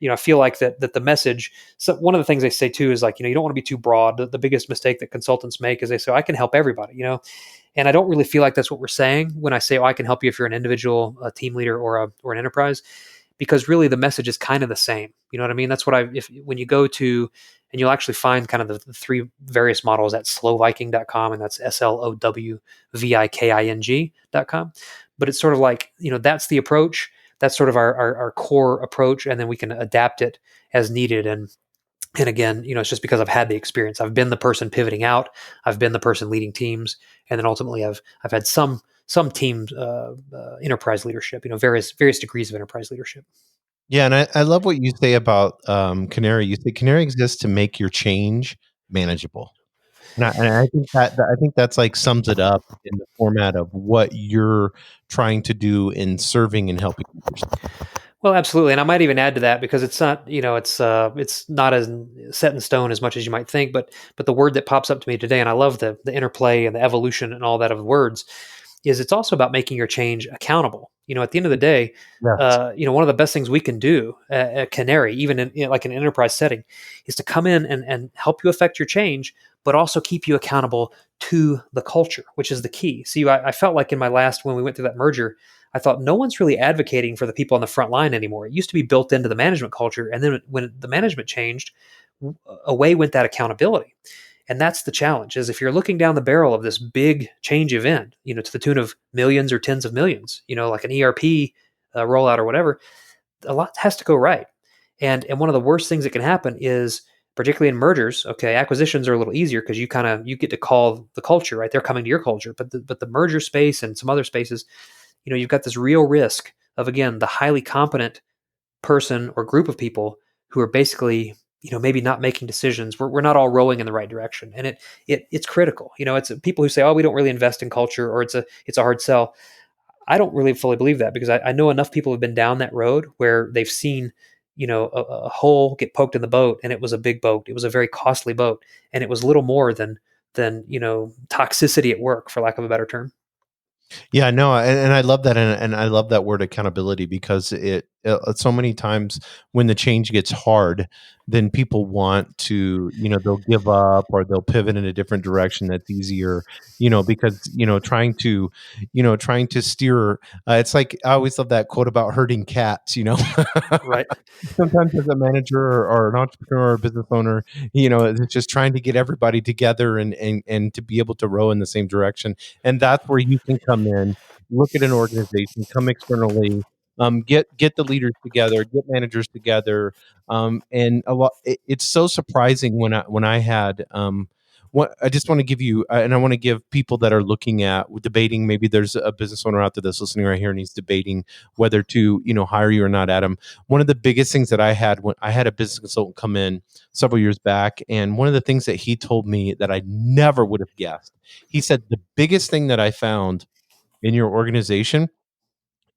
I feel like that the message. So one of the things they say too is like, you don't want to be too broad. The biggest mistake that consultants make is they say, I can help everybody, and I don't really feel like that's what we're saying when I say, I can help you if you're an individual, a team leader, or an enterprise, because really the message is kind of the same. You know what I mean? That's what when you go to, and you'll actually find kind of the three various models at slowviking.com, and that's slowviking.com. But it's sort of like, that's the approach. That's sort of our core approach. And then we can adapt it as needed. And again, it's just because I've had the experience. I've been the person pivoting out. I've been the person leading teams. And then ultimately I've had some team enterprise leadership, various degrees of enterprise leadership. Yeah, and I love what you say about Canary. You say Canary exists to make your change manageable, and I think I think that's like sums it up in the format of what you're trying to do in serving and helping others. Well, absolutely, and I might even add to that because it's not, it's not as set in stone as much as you might think. But the word that pops up to me today, and I love the interplay and the evolution and all that of words, is it's also about making your change accountable. At the end of the day, Yes. one of the best things we can do at Canary, even in like an enterprise setting, is to come in and help you affect your change, but also keep you accountable to the culture, which is the key. See, I felt like when we went through that merger, I thought no one's really advocating for the people on the front line anymore. It used to be built into the management culture. And then when the management changed, away went that accountability. And that's the challenge, is if you're looking down the barrel of this big change event, to the tune of millions or tens of millions, like an ERP rollout or whatever, a lot has to go right. And one of the worst things that can happen is, particularly in mergers, okay, acquisitions are a little easier because you get to call the culture, right? They're coming to your culture. But the merger space and some other spaces, you've got this real risk of, again, the highly competent person or group of people who are basically, maybe not making decisions. We're not all rowing in the right direction. And it's critical. It's people who say, oh, we don't really invest in culture, or it's a hard sell. I don't really fully believe that, because I know enough people have been down that road where they've seen, a hole get poked in the boat, and it was a big boat. It was a very costly boat, and it was little more than toxicity at work, for lack of a better term. Yeah, no, and I love that, and I love that word accountability, because it so many times when the change gets hard, then people want to, they'll give up or they'll pivot in a different direction that's easier, because trying to steer. It's like, I always love that quote about herding cats. Right. Sometimes as a manager or an entrepreneur or a business owner, it's just trying to get everybody together and to be able to row in the same direction. And that's where you can come in, look at an organization, come externally, get the leaders together, get managers together, and a lot. It's so surprising when I had. What I just want to give you, and I want to give people that are looking at debating. Maybe there's a business owner out there that's listening right here, and he's debating whether to hire you or not, Adam. One of the biggest things that I had when I had a business consultant come in several years back, and one of the things that he told me that I never would have guessed, he said, the biggest thing that I found in your organization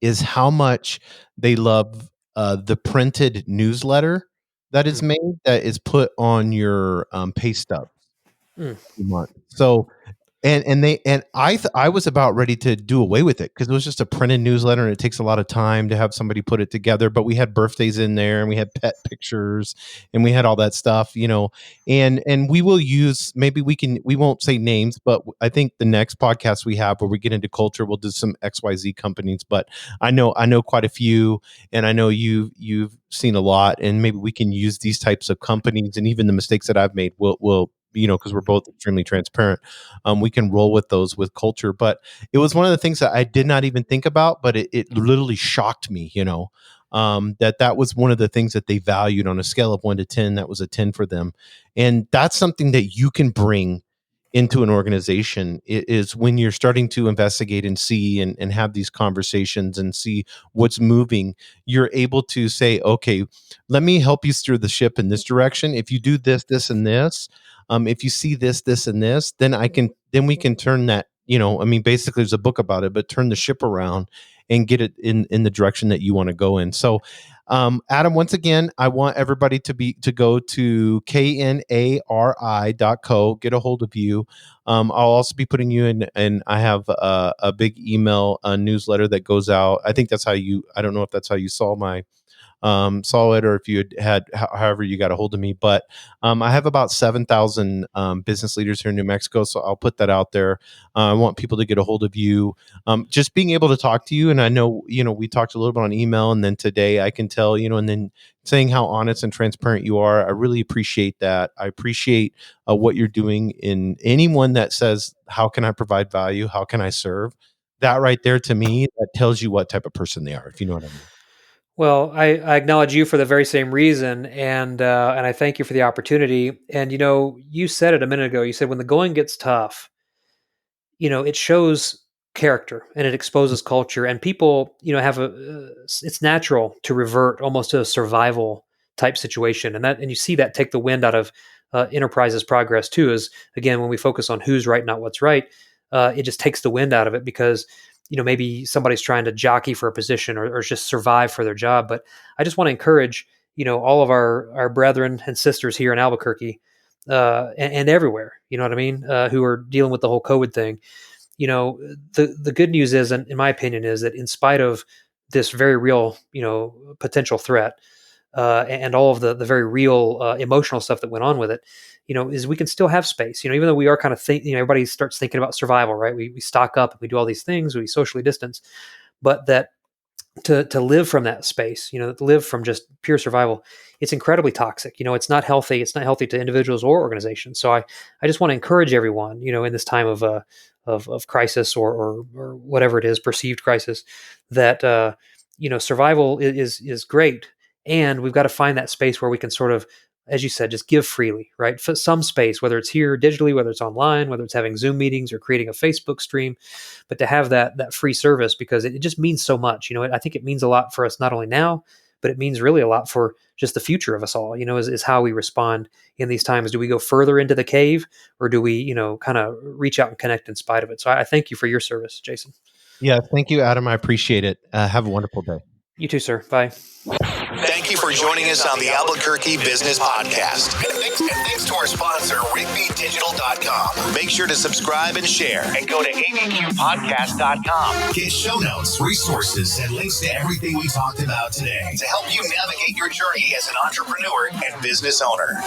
is how much they love the printed newsletter that is Mm. made, that is put on your pay stub Mm. every month. So I was about ready to do away with it because it was just a printed newsletter and it takes a lot of time to have somebody put it together. But we had birthdays in there and we had pet pictures and we had all that stuff, and we will use, we won't say names, but I think the next podcast we have where we get into culture, we'll do some XYZ companies. But I know quite a few, and I know you've seen a lot, and maybe we can use these types of companies, and even the mistakes that I've made will because we're both extremely transparent. We can roll with those with culture. But it was one of the things that I did not even think about, but it literally shocked me, that was one of the things that they valued on a scale of 1 to 10. That was a 10 for them. And that's something that you can bring into an organization, is when you're starting to investigate and see and have these conversations and see what's moving, you're able to say, okay, let me help you steer the ship in this direction. If you do this, this, and this, if you see this, this, and this, then we can turn that, basically there's a book about it, but turn the ship around and get it in the direction that you want to go in. So, Adam, once again, I want everybody to go to knari.co, get a hold of you. I'll also be putting you in, and I have a big email newsletter that goes out. I think I don't know if that's how you saw it, or if you had however you got a hold of me, but I have about 7,000 business leaders here in New Mexico, so I'll put that out there. I want people to get a hold of you, just being able to talk to you. And I know, we talked a little bit on email, and then today I can tell, and then saying how honest and transparent you are. I really appreciate that. I appreciate what you're doing. In anyone that says, how can I provide value? How can I serve? That right there, to me, that tells you what type of person they are, if you know what I mean. Well, I acknowledge you for the very same reason, and I thank you for the opportunity. And you said it a minute ago. You said when the going gets tough, it shows character and it exposes culture, and people, have it's natural to revert almost to a survival type situation, and you see that take the wind out of enterprise's progress too. Is again when we focus on who's right, not what's right, it just takes the wind out of it because maybe somebody's trying to jockey for a position or just survive for their job. But I just want to encourage all of our brethren and sisters here in Albuquerque and everywhere, you know what I mean, who are dealing with the whole COVID thing. The good news is, and in my opinion, is that in spite of this very real, potential threat, and all of the very real emotional stuff that went on with it, is we can still have space. Even though we are kind of everybody starts thinking about survival, right? We stock up and we do all these things, we socially distance, but that to live from that space, to live from just pure survival, it's incredibly toxic. It's not healthy. It's not healthy to individuals or organizations. So I just want to encourage everyone, in this time of crisis or whatever it is, perceived crisis, that survival is great, and we've got to find that space where we can sort of, as you said, just give freely, right? For some space, whether it's here digitally, whether it's online, whether it's having Zoom meetings or creating a Facebook stream, but to have that free service, because it just means so much. I think it means a lot for us, not only now, but it means really a lot for just the future of us all, is how we respond in these times. Do we go further into the cave, or do we, kind of reach out and connect in spite of it? So I thank you for your service, Jason. Yeah. Thank you, Adam. I appreciate it. Have a wonderful day. You too, sir. Bye. Thank you for joining us on the Albuquerque Business Podcast. And thanks to our sponsor, RigbyDigital.com. Make sure to subscribe and share. And go to abqpodcast.com. Get show notes, resources, and links to everything we talked about today to help you navigate your journey as an entrepreneur and business owner.